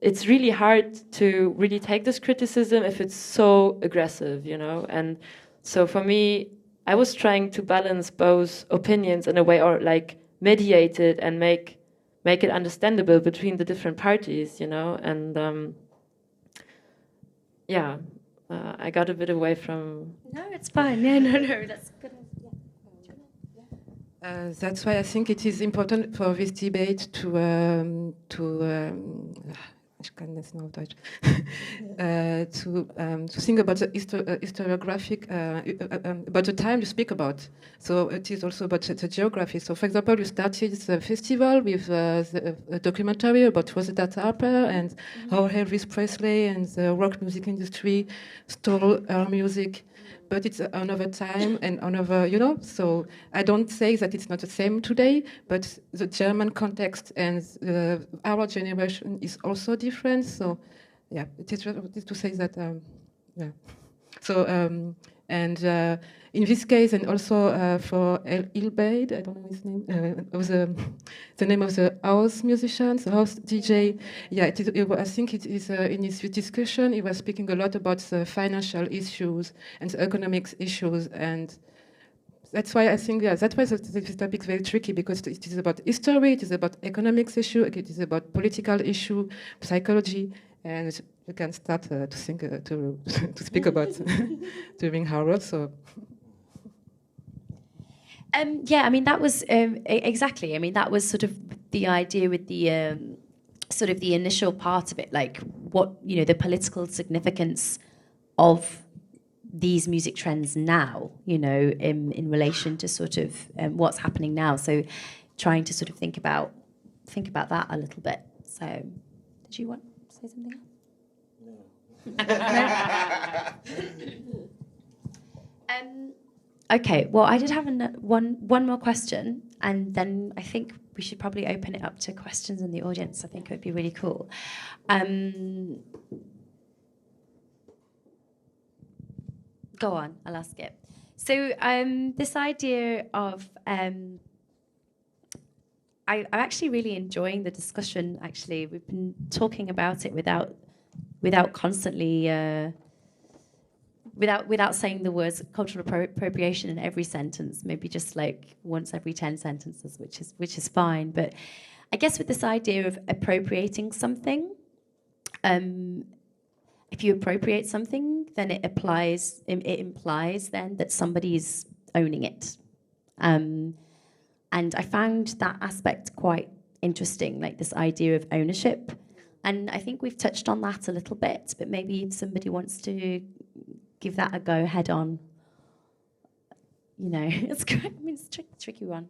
it's really hard to really take this criticism if it's so aggressive, you know? And so for me, I was trying to balance both opinions in a way, or like mediate it and make it understandable between the different parties, you know? And I got a bit away from... No, it's fine. Yeah, no, that's good. That's why I think it is important for this debate to think about the historiographic, about the time you speak about. So it is also about the geography. So, for example, you started the festival with a documentary about Rosetta Harper and how Elvis Presley and the rock music industry stole her music. But it's another time and another, you know. So I don't say that it's not the same today, but the German context and our generation is also different. So, yeah, it is to say that, yeah. So, and in this case, and also for Ilbeid, I don't know his name, the name of the house musician, the house DJ. Yeah, I think it is in his discussion, he was speaking a lot about the financial issues and the economics issues, and that's why I think, yeah, that's why this topic is very tricky, because it is about history, it is about economics issue, it is about political issue, psychology, and you can start to think to speak about during Harvard. So. Yeah, I mean, that was exactly. I mean, that was sort of the idea with the sort of the initial part of it, like what, you know, the political significance of these music trends now, you know, in relation to sort of what's happening now. So, trying to sort of think about that a little bit. So, did you want to say something else? No. Okay, well, I did have one more question, and then I think we should probably open it up to questions in the audience. I think it would be really cool. Go on, I'll ask it. So this idea of... I'm actually really enjoying the discussion, actually. We've been talking about it without constantly... Without saying the words cultural appropriation in every sentence, maybe just like once every 10 sentences, which is fine. But I guess with this idea of appropriating something, if you appropriate something, then it implies then that somebody's owning it. And I found that aspect quite interesting, like this idea of ownership. And I think we've touched on that a little bit, but maybe if somebody wants to give that a go head on. You know, it's good. I mean, it's tricky one.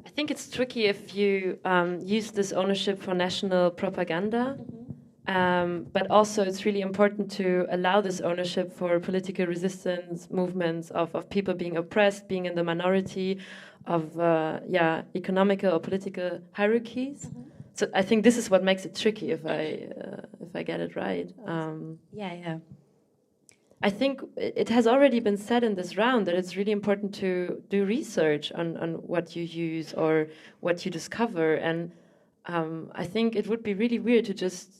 I think it's tricky if you use this ownership for national propaganda, but also it's really important to allow this ownership for political resistance movements of people being oppressed, being in the minority, of economical or political hierarchies. So I think this is what makes it tricky, if I get it right. Yeah. I think it has already been said in this round that it's really important to do research on what you use or what you discover. And I think it would be really weird to just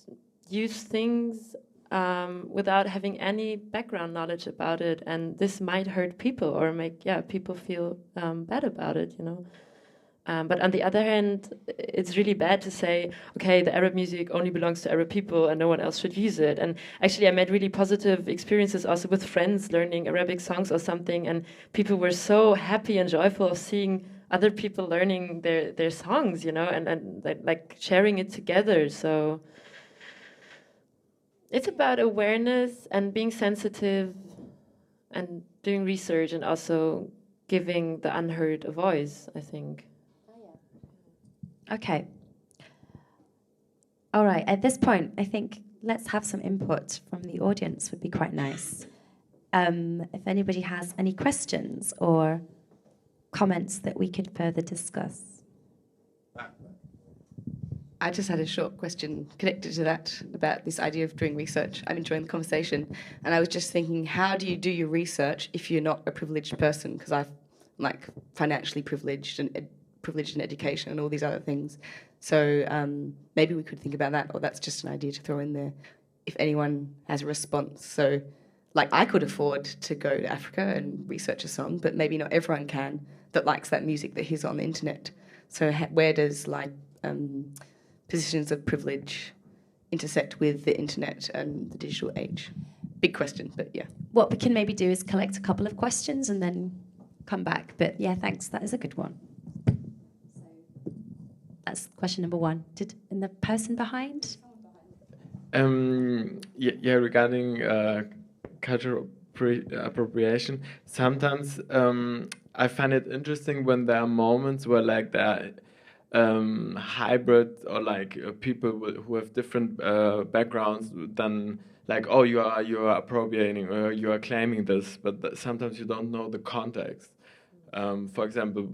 use things without having any background knowledge about it. And this might hurt people or make people feel bad about it, you know. But on the other hand, it's really bad to say, okay, the Arab music only belongs to Arab people and no one else should use it. And actually, I made really positive experiences also with friends learning Arabic songs or something, and people were so happy and joyful of seeing other people learning their songs, you know, and like sharing it together. So it's about awareness and being sensitive and doing research and also giving the unheard a voice, I think. Okay. All right, at this point, I think let's have some input from the audience would be quite nice. If anybody has any questions or comments that we could further discuss. I just had a short question connected to that about this idea of doing research. I'm enjoying the conversation. And I was just thinking, how do you do your research if you're not a privileged person? Because I'm like financially privileged and privileged in education and all these other things. So maybe we could think about that, or that's just an idea to throw in there if anyone has a response. So like I could afford to go to Africa and research a song, but maybe not everyone can that likes that music that hears on the internet. So where does like positions of privilege intersect with the internet and the digital age? Big question, but yeah. What we can maybe do is collect a couple of questions and then come back. But yeah, thanks. That is a good one. So that's question number one. And the person behind? Yeah, regarding cultural appropriation, sometimes I find it interesting when there are moments where like there are hybrid or like people who have different backgrounds than like, oh, you are appropriating or you are claiming this, but sometimes you don't know the context. For example,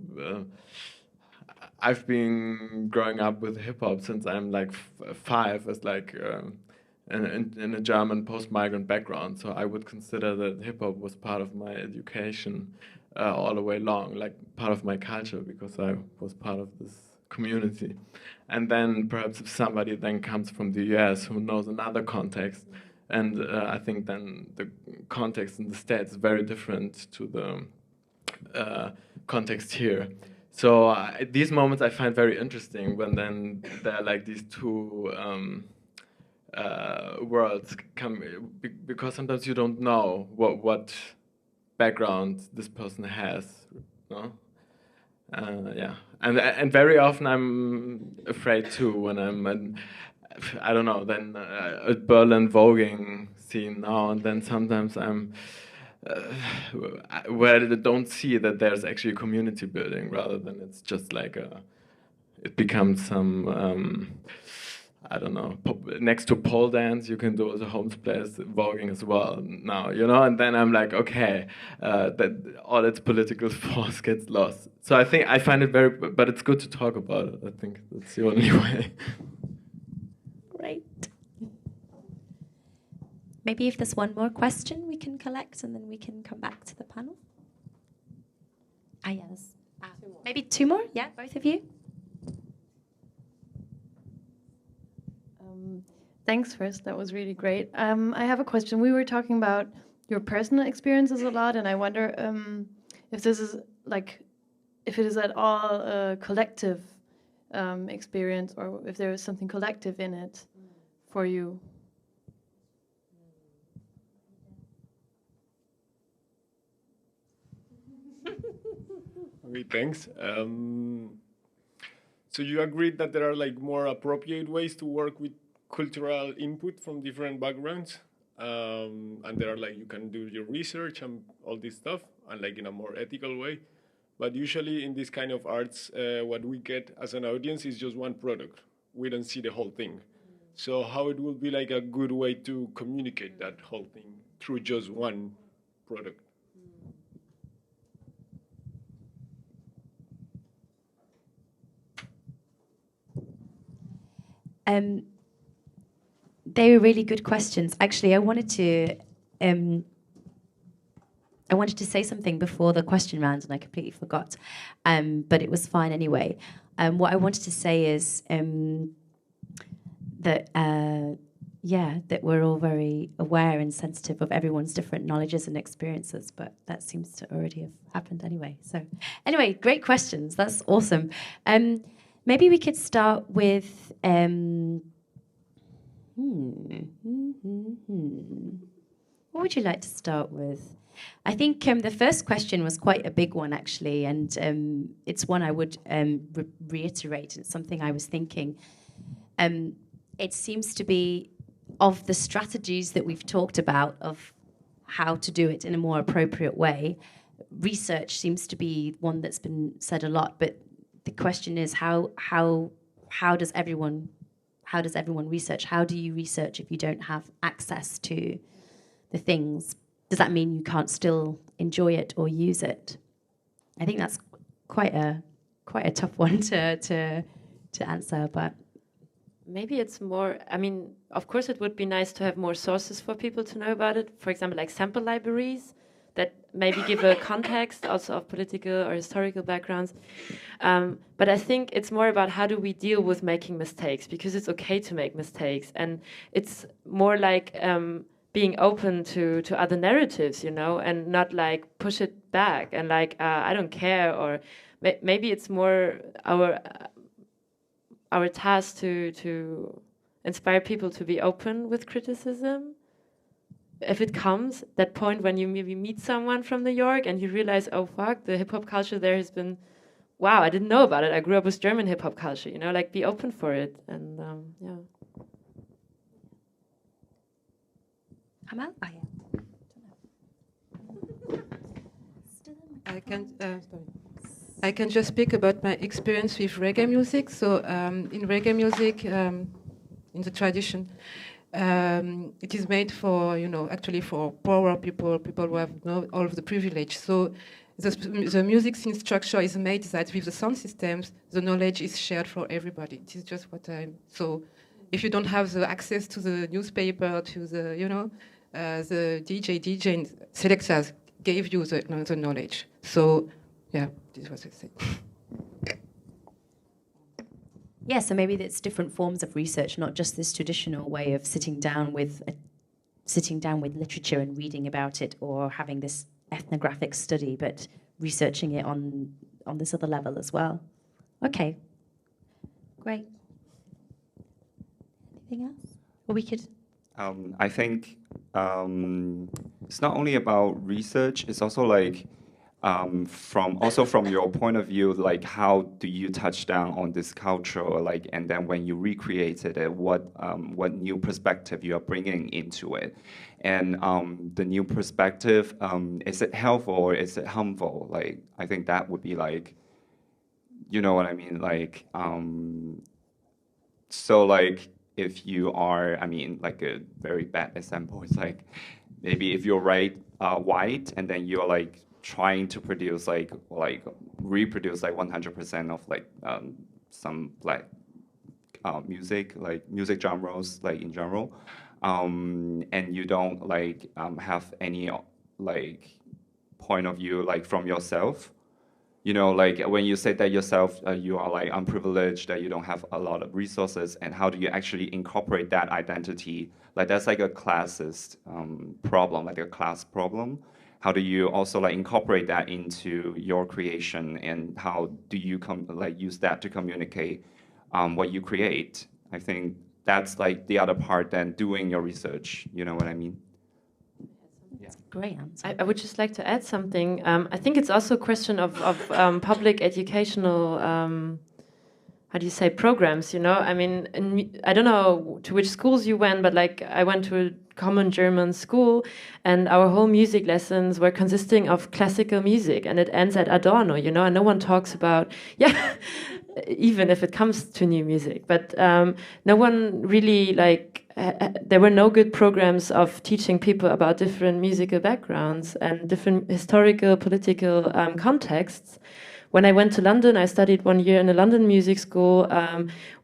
I've been growing up with hip hop since I'm like 5 as like in a German post-migrant background, so I would consider that hip hop was part of my education all the way long, like part of my culture because I was part of this community. And then perhaps if somebody then comes from the US who knows another context, and I think then the context in the States is very different to the context here. So these moments I find very interesting when then there are like these two worlds come, because sometimes you don't know what background this person has, no? Yeah, and very often I'm afraid too when I'm I don't know, then at Berlin voguing scene now, and then sometimes I'm where they don't see that there's actually community building, rather than it's just like it becomes some I don't know, next to pole dance you can do as a Holmes place voguing as well now, you know, and then I'm like, okay, that all its political force gets lost. So I think I find it very, but it's good to talk about it. I think that's the only way. Right. Maybe if there's one more question we can collect and then we can come back to the panel. Yes. Maybe 2 more? Yeah, both of you? Thanks first, that was really great. I have a question. We were talking about your personal experiences a lot, and I wonder if this is like, if it is at all a collective experience, or if there is something collective in it for you. Okay, thanks. So you agreed that there are like more appropriate ways to work with cultural input from different backgrounds, and there are like you can do your research and all this stuff, and like in a more ethical way. But usually in this kind of arts, what we get as an audience is just one product. We don't see the whole thing. So how it will be like a good way to communicate that whole thing through just one product? They were really good questions. Actually, I wanted to say something before the question round, and I completely forgot. But it was fine anyway. What I wanted to say is that that we're all very aware and sensitive of everyone's different knowledges and experiences. But that seems to already have happened anyway. So, anyway, great questions. That's awesome. Maybe we could start with. What would you like to start with? I think the first question was quite a big one, actually, and it's one I would reiterate. It's something I was thinking. It seems to be, of the strategies that we've talked about of how to do it in a more appropriate way, research seems to be one that's been said a lot. But the question is, how does everyone research? How do you research if you don't have access to the things? Does that mean you can't still enjoy it or use it? I think that's quite a tough one to answer, but maybe it's more, I mean, of course it would be nice to have more sources for people to know about it. For example, like sample libraries that maybe give a context also of political or historical backgrounds. But I think it's more about how do we deal with making mistakes, because it's okay to make mistakes. And it's more like being open to other narratives, you know, and not like push it back and like, I don't care, or maybe it's more our task to inspire people to be open with criticism. If it comes, that point when you maybe meet someone from New York and you realize, oh fuck, the hip hop culture there has been, wow, I didn't know about it. I grew up with German hip hop culture, you know, like be open for it. And yeah. Carmel? Oh, yeah. I can just speak about my experience with reggae music. So in reggae music, in the tradition, it is made for, you know, actually for poorer people who have all of the privilege. So the music scene structure is made that with the sound systems, the knowledge is shared for everybody. It is just what I'm... So if you don't have the access to the newspaper, to the, you know, the DJ and selectors gave you the knowledge. So, yeah, this was it. Yeah, so maybe it's different forms of research, not just this traditional way of sitting down with literature and reading about it, or having this ethnographic study, but researching it on this other level as well. Okay, great. Anything else? Or we could... I think it's not only about research, it's also like from your point of view, like how do you touch down on this culture, or like, and then when you recreated it, what new perspective you are bringing into it, and the new perspective, is it helpful or is it harmful? Like, I think that would be like, you know what I mean, like so like if you are, I mean, like a very bad example is like maybe if you're white and then you're like trying to produce like reproduce like 100% of like some black music, like music genres, like in general, and you don't like have any like point of view like from yourself, you know, like when you say that yourself, you are like unprivileged, that you don't have a lot of resources, and how do you actually incorporate that identity? Like that's like a classist problem, like a class problem. How do you also like incorporate that into your creation, and how do you like use that to communicate what you create? I think that's like the other part than doing your research. You know what I mean? Yeah. Great answer. I would just like to add something. I think it's also a question of public educational, how do you say, programs, you know? I mean, I don't know to which schools you went, but like I went to a common German school, and our whole music lessons were consisting of classical music, and it ends at Adorno, you know, and no one talks about, yeah, even if it comes to new music, but no one really like, there were no good programs of teaching people about different musical backgrounds and different historical, political contexts. When I went to London, I studied 1 year in a London music school.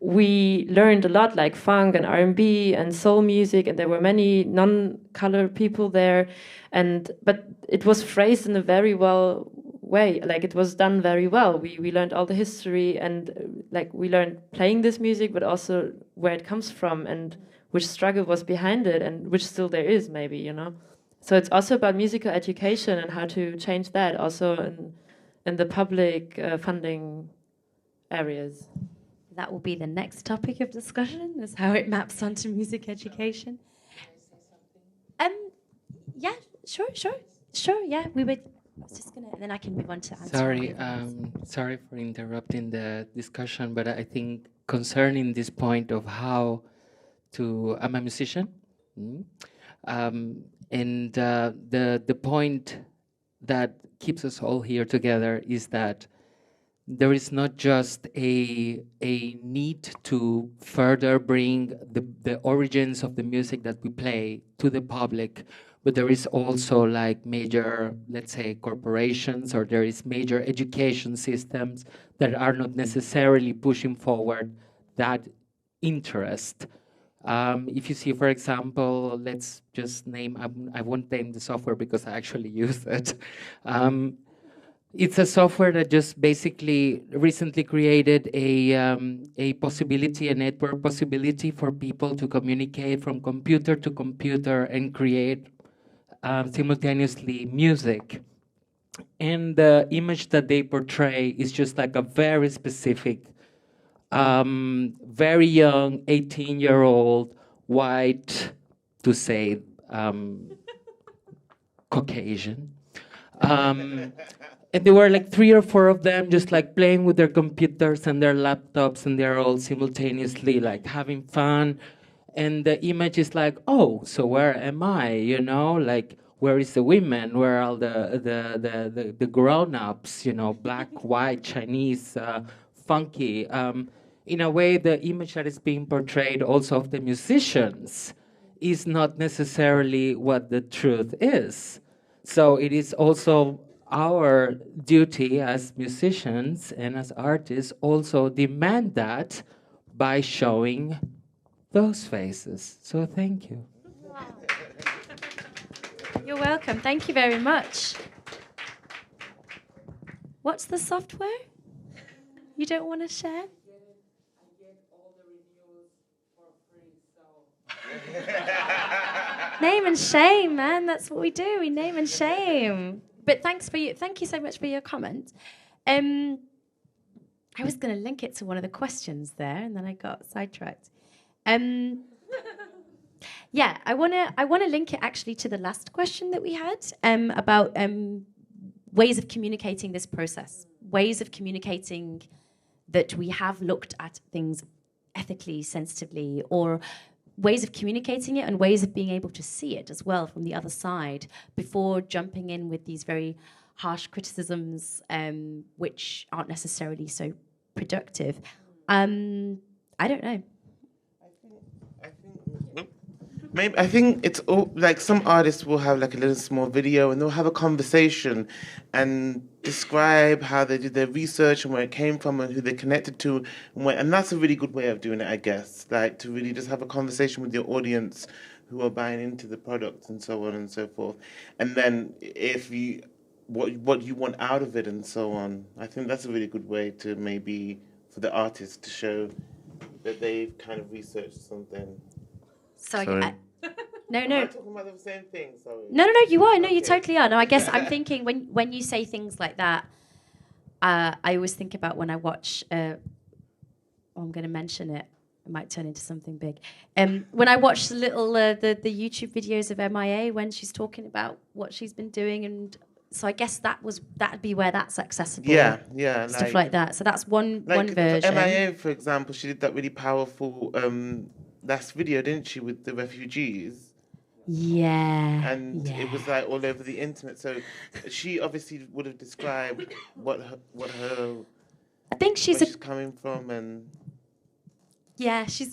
We learned a lot, like funk and R&B and soul music, and there were many non-colored people there. But it was phrased in a very well way, like it was done very well. We learned all the history, and like we learned playing this music, but also where it comes from and which struggle was behind it, and which still there is, maybe, you know. So it's also about musical education and how to change that also in the public funding areas. That will be the next topic of discussion, is how it maps onto music education. Yeah, sure. Sure, yeah, we would. I was just gonna, then I can move on to answer. Sorry for interrupting the discussion, but I think concerning this point of how to, I'm a musician, and the point that keeps us all here together is that there is not just a need to further bring the origins of the music that we play to the public, but there is also like major, let's say, corporations, or there is major education systems that are not necessarily pushing forward that interest. If you see, for example, let's just name, I won't name the software because I actually use it. It's a software that just basically recently created a possibility, a network possibility for people to communicate from computer to computer and create simultaneously music. And the image that they portray is just like a very specific, very young, 18-year-old, white, to say, Caucasian. And there were like 3 or 4 of them just like playing with their computers and their laptops, and they're all simultaneously like having fun. And the image is like, oh, so where am I? You know, like, where is the women? Where are all the grown-ups? You know, black, white, Chinese, funky. In a way, the image that is being portrayed also of the musicians is not necessarily what the truth is. So it is also our duty as musicians and as artists also demand that by showing those faces. So thank you. You're welcome. Thank you very much. What's the software? You don't want to share? Name and shame, man. That's what we do. We name and shame. But thank you so much for your comment. I was going to link it to one of the questions there, and then I got sidetracked. Yeah, I want to link it actually to the last question that we had about ways of communicating this process, ways of communicating that we have looked at things ethically, sensitively, or ways of communicating it and ways of being able to see it as well from the other side before jumping in with these very harsh criticisms, which aren't necessarily so productive. I don't know. Maybe I think it's all, like some artists will have like a little small video and they'll have a conversation and describe how they did their research and where it came from and who they connected to, and that's a really good way of doing it, I guess. Like to really just have a conversation with your audience who are buying into the product and so on and so forth. And then if you what you want out of it and so on, I think that's a really good way to maybe for the artist to show that they've kind of researched something. Sorry. No. I'm talking about the same thing, sorry. No, you are. No, you totally are. No, I guess I'm thinking when you say things like that, I always think about when I watch, I'm going to mention it. It might turn into something big. When I watch the little, the YouTube videos of MIA when she's talking about what she's been doing, and so I guess that'd be where that's accessible. Yeah. Stuff like that. So that's one version. MIA, for example, she did that really powerful last video, didn't she, with the refugees? Yeah. And it was like all over the internet. So she obviously would have described what her I think she's coming from, and yeah, she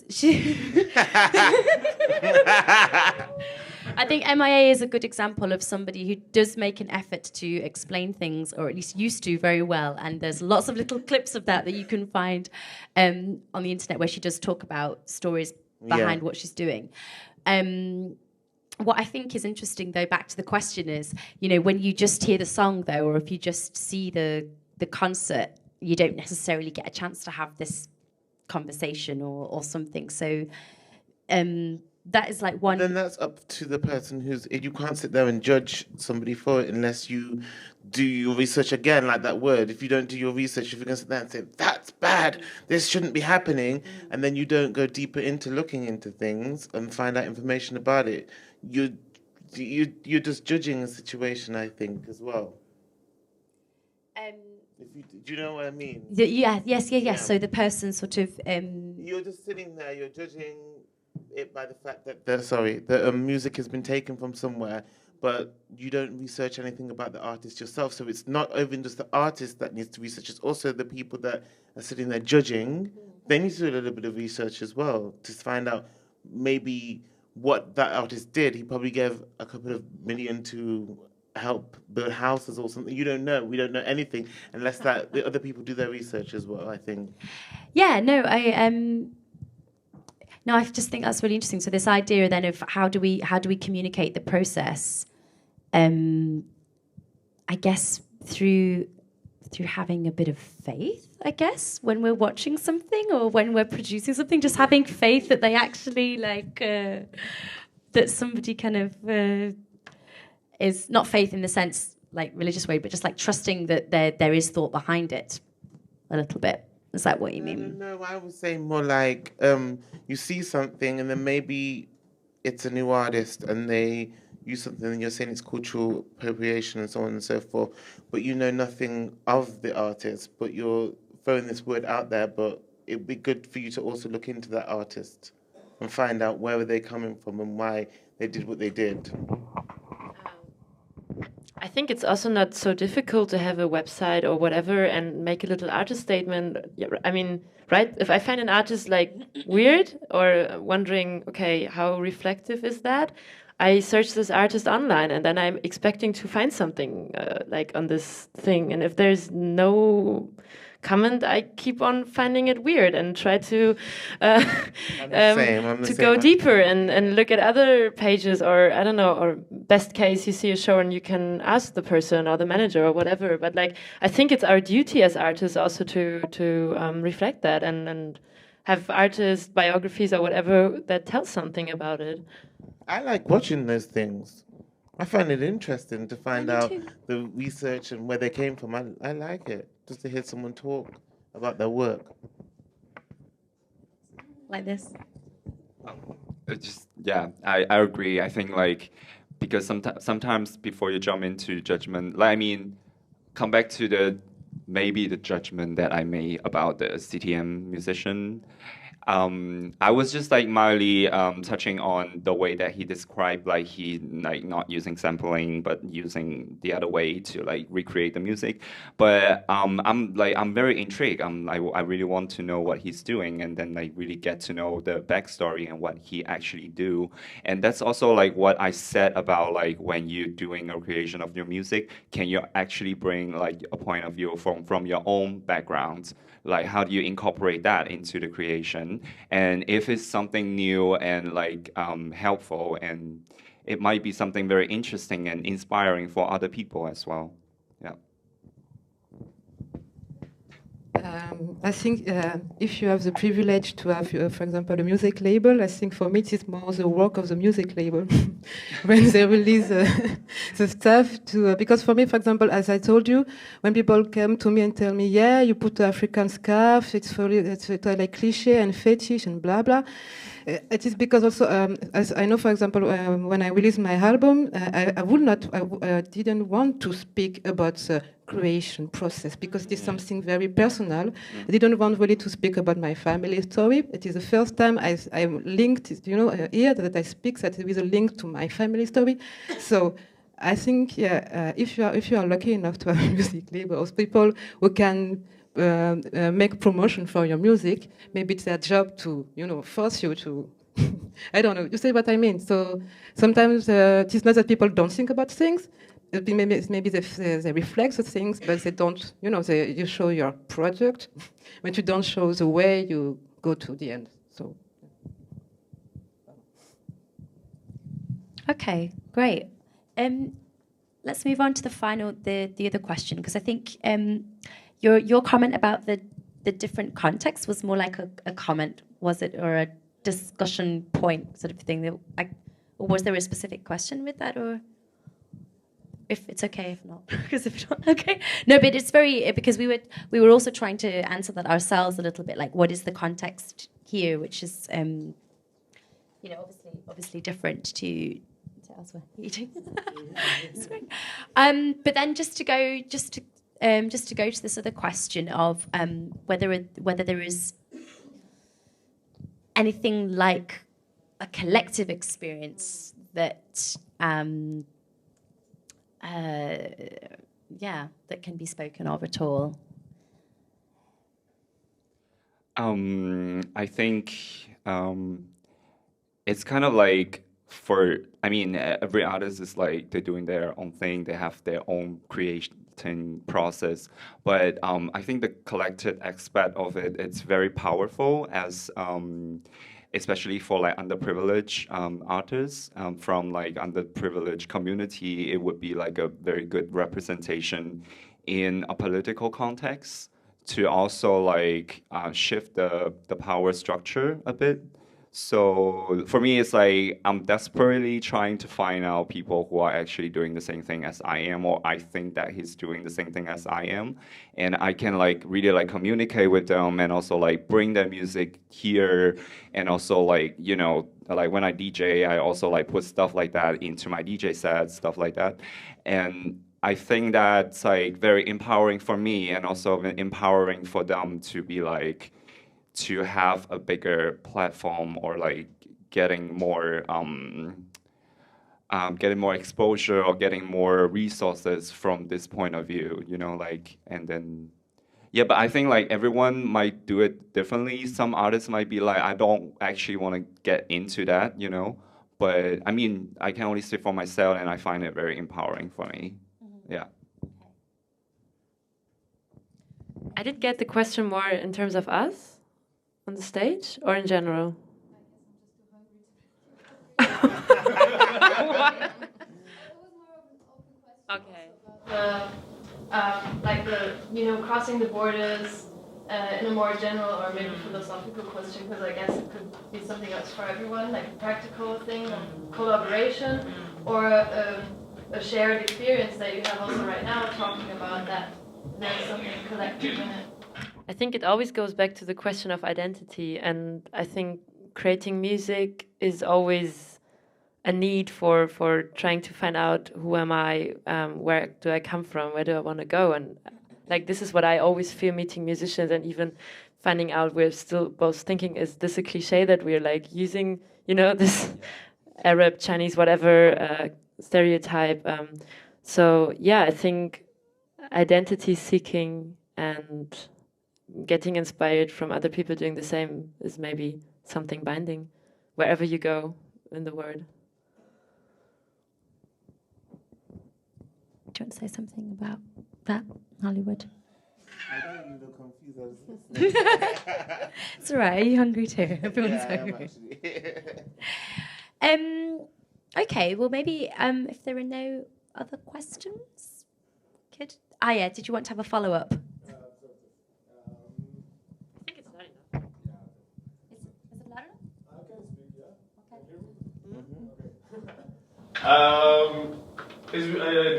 I think MIA is a good example of somebody who does make an effort to explain things, or at least used to, very well. And there's lots of little clips of that you can find on the internet where she does talk about stories behind what she's doing. What I think is interesting, though, back to the question is, when you just hear the song, though, or if you just see the concert, you don't necessarily get a chance to have this conversation or something. So that is like one. Then that's up to the person you can't sit there and judge somebody for it unless you do your research again, like that word. If you don't do your research, if you're going to sit there and say, that's bad, this shouldn't be happening, and then you don't go deeper into looking into things and find out information about it, you're you're just judging a situation, I think, as well. Do you know what I mean? Yes. So the person sort of... You're just sitting there, you're judging it by the fact that the music has been taken from somewhere, but you don't research anything about the artist yourself. So it's not even just the artist that needs to research, it's also the people that are sitting there judging. They need to do a little bit of research as well to find out maybe what that artist did. He probably gave a couple of million to help build houses or something. You don't know. We don't know anything unless that the other people do their research as well, I think. Yeah, no, I just think that's really interesting. So this idea then of how do we communicate the process? I guess through having a bit of faith, I guess, when we're watching something or when we're producing something, just having faith that they actually that somebody kind of is not faith in the sense like religious way, but just like trusting that there is thought behind it a little bit. Is that what you mean? No, I would say more like you see something and then maybe it's a new artist and they use something and you're saying it's cultural appropriation and so on and so forth, but you know nothing of the artist, but you're throwing this word out there, but it'd be good for you to also look into that artist and find out where are they coming from and why they did what they did. I think it's also not so difficult to have a website or whatever and make a little artist statement. I mean, right? If I find an artist like weird or wondering, okay, how reflective is that? I search this artist online and then I'm expecting to find something like on this thing. And if there's no comment, I keep on finding it weird and try to go deeper and look at other pages, or I don't know, or best case you see a show and you can ask the person or the manager or whatever. But like I think it's our duty as artists also to reflect that and have artist biographies or whatever that tell something about it. I like watching those things. I find it interesting to find out the research and where they came from. I like it, just to hear someone talk about their work. Like this? I agree. I think like, because sometimes before you jump into judgment, like, I mean, come back to maybe the judgment that I made about the CTM musician. I was just like mildly touching on the way that he described, like he like not using sampling but using the other way to like recreate the music. But I'm very intrigued. I really want to know what he's doing and then like really get to know the backstory and what he actually do. And that's also like what I said about like when you're doing a creation of your music, can you actually bring like a point of view from your own background? Like how do you incorporate that into the creation? And if it's something new and like helpful, and it might be something very interesting and inspiring for other people as well. Yeah. I think if you have the privilege to have, for example, a music label, I think for me it is more the work of the music label when they release the stuff. Because for me, for example, as I told you, when people come to me and tell me, yeah, you put the African scarf, it's like cliche and fetish and blah blah. It is because also, as I know, for example, when I released my album, I didn't want to speak about the creation process because it is something very personal. I didn't want really to speak about my family story. It is the first time I linked, here that I speak that there is a link to my family story. So I think, if you are lucky enough to have a music label, or people who can make promotion for your music, maybe it's their job to, force you to, I don't know, you see what I mean? So sometimes it's not that people don't think about things, maybe they reflect the things, but they don't, you show your project, but you don't show the way you go to the end. So. Okay, great. Let's move on to the other question, because I think your comment about the different contexts was more like a comment, was it, or a discussion point sort of thing? Or was there a specific question with that, or if it's okay if not? Because if not, okay. No, but it's because we were also trying to answer that ourselves a little bit, like what is the context here, which is obviously different to went to elsewhere. Eating. But then just to go to this other question of whether there is anything like a collective experience that that can be spoken of at all. I think it's kind of like every artist is like they're doing their own thing. They have their own creating process. But I think the collective aspect of it, it's very powerful as especially for like underprivileged artists from like underprivileged community. It would be like a very good representation in a political context to also like shift the power structure a bit. So for me, it's like I'm desperately trying to find out people who are actually doing the same thing as I am, or I think that he's doing the same thing as I am, and I can like really like communicate with them and also like bring their music here, and also like like when I DJ, I also like put stuff like that into my DJ sets, stuff like that, and I think that's like very empowering for me, and also empowering for them to be like, to have a bigger platform, or like getting more exposure or getting more resources from this point of view, like, and then but I think like everyone might do it differently. Some artists might be like, I don't actually want to get into that, but I mean, I can only speak for myself, and I find it very empowering for me. Yeah. I did get the question more in terms of us on the stage, or in general? Okay. Like crossing the borders in a more general or maybe philosophical question, because I guess it could be something else for everyone, like a practical thing of collaboration, or a shared experience that you have also right now, talking about that there's something collective in it. I think it always goes back to the question of identity, and I think creating music is always a need for trying to find out who am I, where do I come from, where do I want to go, and like this is what I always feel meeting musicians, and even finding out we're still both thinking, is this a cliche that we're like using, this Arab, Chinese, whatever stereotype. So yeah, I think identity seeking and getting inspired from other people doing the same is maybe something binding wherever you go in the world. Do you want to say something about that, Hollywood? I don't look confused. It's all right. Are you hungry too? Everyone's hungry. Okay. Well, maybe if there are no other questions, did you want to have a follow-up?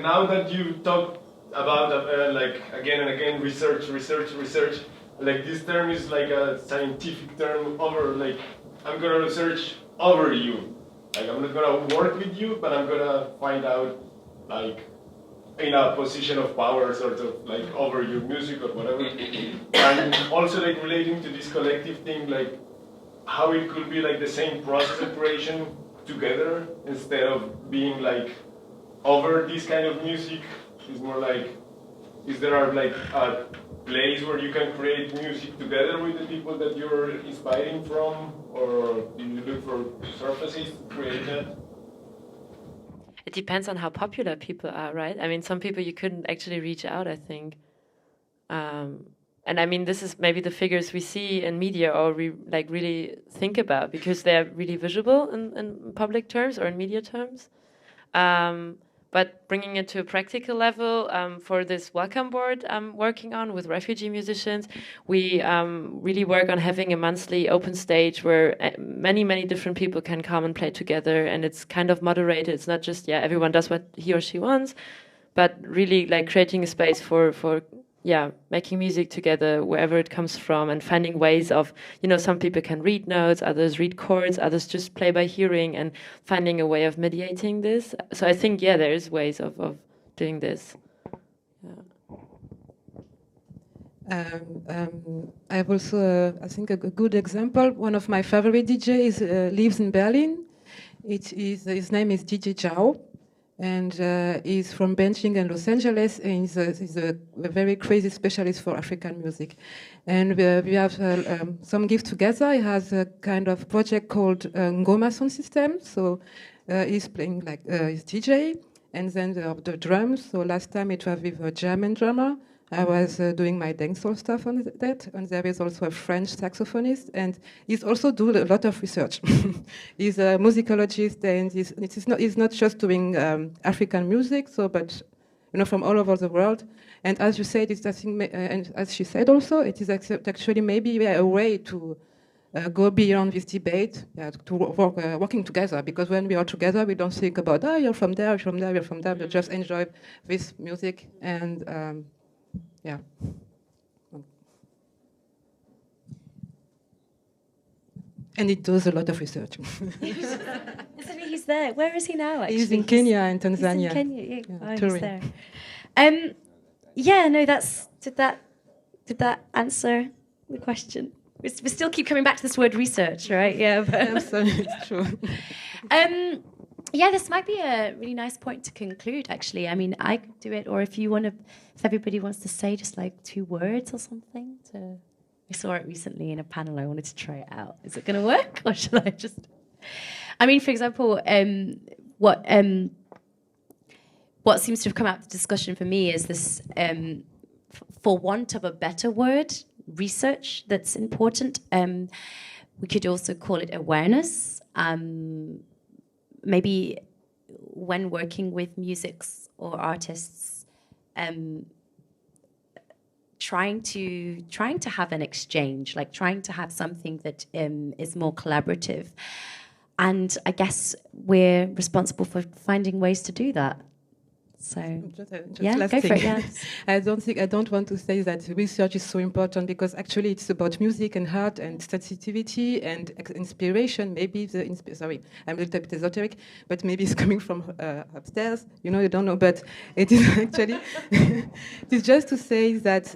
Now that you talked about like again and again research, like this term is like a scientific term like I'm gonna research over you. Like I'm not gonna work with you, but I'm gonna find out like in a position of power, sort of like over your music or whatever. And also like relating to this collective thing, like how it could be like the same process of creation together instead of being like over this kind of music. Is more like, is there like a place where you can create music together with the people that you're inspiring from, or do you look for surfaces to create that? It depends on how popular people are, right? I mean, some people you couldn't actually reach out, I think. And I mean, this is maybe the figures we see in media or we like really think about, because they're really visible in public terms or in media terms. But bringing it to a practical level, for this welcome board I'm working on with refugee musicians, we really work on having a monthly open stage where many, many different people can come and play together, and it's kind of moderated. It's not just, everyone does what he or she wants, but really like creating a space for yeah, making music together wherever it comes from, and finding ways of, some people can read notes, others read chords, others just play by hearing, and finding a way of mediating this. So I think, yeah, there is ways of doing this. I have also, I think, a good example. One of my favorite DJs lives in Berlin. His name is DJ Zhao, and he's from Beijing and Los Angeles, and he's a very crazy specialist for African music. And we have some gift together. He has a kind of project called Ngoma Sound System. So he's playing like his DJ, and then the drums. So last time it was with a German drummer. I was doing my dancehall stuff on that, and there is also a French saxophonist, and he's also doing a lot of research. He's a musicologist, and he's not just doing African music, but from all over the world. And as you said, it's, I think, and as she said also, it is actually maybe a way to go beyond this debate, to working together. Because when we are together, we don't think about, you're from there, you're from there, you're from there. We just enjoy this music and. Yeah. And it does a lot of research. Isn't he? He's there. Where is he now? Actually, he's in Kenya and Tanzania. He's in Kenya. Yeah. Touring. He's there. Yeah. No. Did that answer the question? We still keep coming back to this word research, right? Yeah. I'm sorry, it's true. Yeah, this might be a really nice point to conclude, actually. I mean, I could do it, or if everybody wants to say just like 2 words or something. I saw it recently in a panel. I wanted to try it out. Is it going to work, or should I just? I mean, for example, what seems to have come out of the discussion for me is this, for want of a better word, research that's important. We could also call it awareness. Maybe when working with musics or artists, trying to have an exchange, like trying to have something that is more collaborative. And I guess we're responsible for finding ways to do that. So just last go thing. for it. Yes. I don't want to say that research is so important, because actually it's about music and art and sensitivity and inspiration. Maybe sorry, I'm a little bit esoteric, but maybe it's coming from upstairs. You don't know, but it is actually it's just to say that.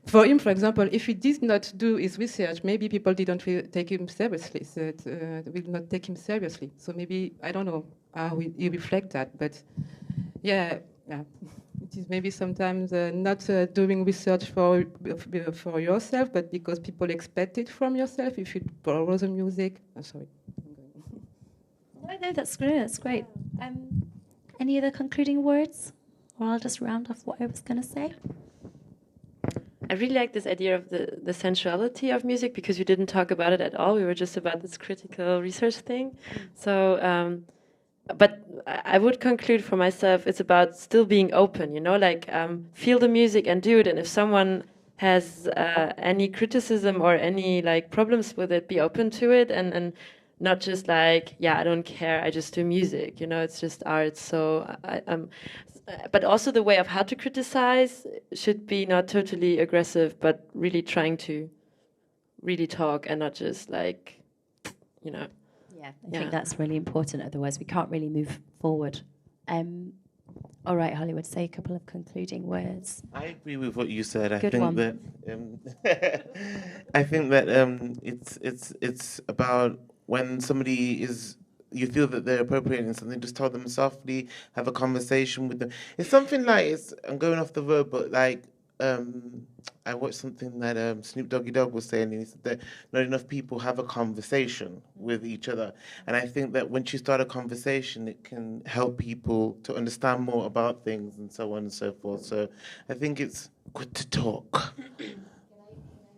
For him, for example, if he did not do his research, maybe people didn't take him seriously. So will not take him seriously. So maybe I don't know how he reflect that, but. Yeah. It is maybe sometimes not doing research for yourself, but because people expect it from yourself. If you borrow the music, sorry. No, that's great. That's great. Any other concluding words, or I'll just round off what I was going to say. I really like this idea of the sensuality of music, because we didn't talk about it at all. We were just about this critical research thing. So. But I would conclude for myself, it's about still being open, feel the music and do it. And if someone has any criticism or any problems with it, be open to it, and not just I don't care, I just do music, it's just art. So but also the way of how to criticize should be not totally aggressive, but really trying to really talk and not just Yeah, I think that's really important. Otherwise, we can't really move forward. All right, Hollywood, say a couple of concluding words. I agree with what you said. I think that it's about when somebody you feel that they're appropriating something, just tell them softly, have a conversation with them. It's something I'm going off the road, but I watched something that Snoop Doggy Dogg was saying, and he said that not enough people have a conversation with each other. And I think that once you start a conversation, it can help people to understand more about things and so on and so forth. So I think it's good to talk. Can I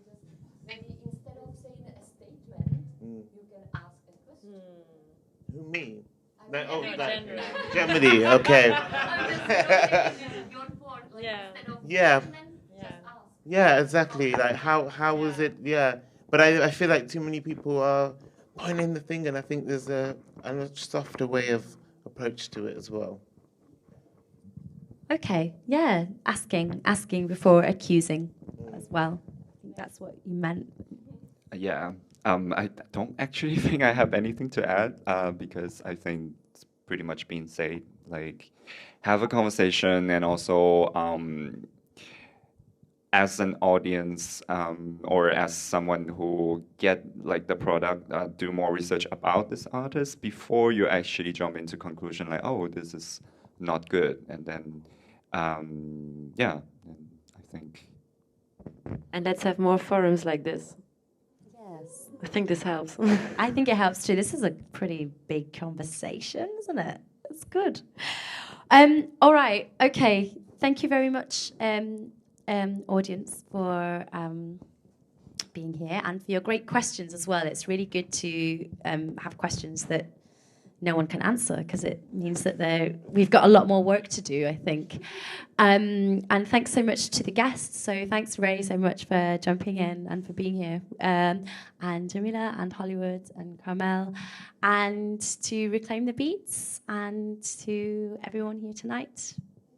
just, maybe instead of saying a statement, you can ask a question. Who, me? Germany, okay. Yeah, exactly. How was it? Yeah. But I feel like too many people are pointing the finger, and I think there's a much softer way of approach to it as well. Okay, yeah, asking before accusing as well. I think that's what you meant. Yeah, I don't actually think I have anything to add because I think it's pretty much been said. Like, have a conversation, and also as an audience or as someone who get like the product, do more research about this artist before you actually jump into conclusion like, oh, this is not good, and then yeah, and I think. And let's have more forums like this. Yes. I think this helps. I think it helps too. This is a pretty big conversation, isn't it? It's good. All right. Okay. Thank you very much, audience, for being here and for your great questions as well. It's really good to have questions that no one can answer, because it means that we've got a lot more work to do, I think. And thanks so much to the guests. So thanks, Ray, so much for jumping in and for being here. And Jamila and Hollywood and Carmel. And to Reclaim the Beats and to everyone here tonight.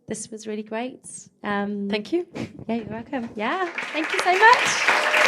This was really great. Thank you. Yeah, you're welcome. Yeah, thank you so much.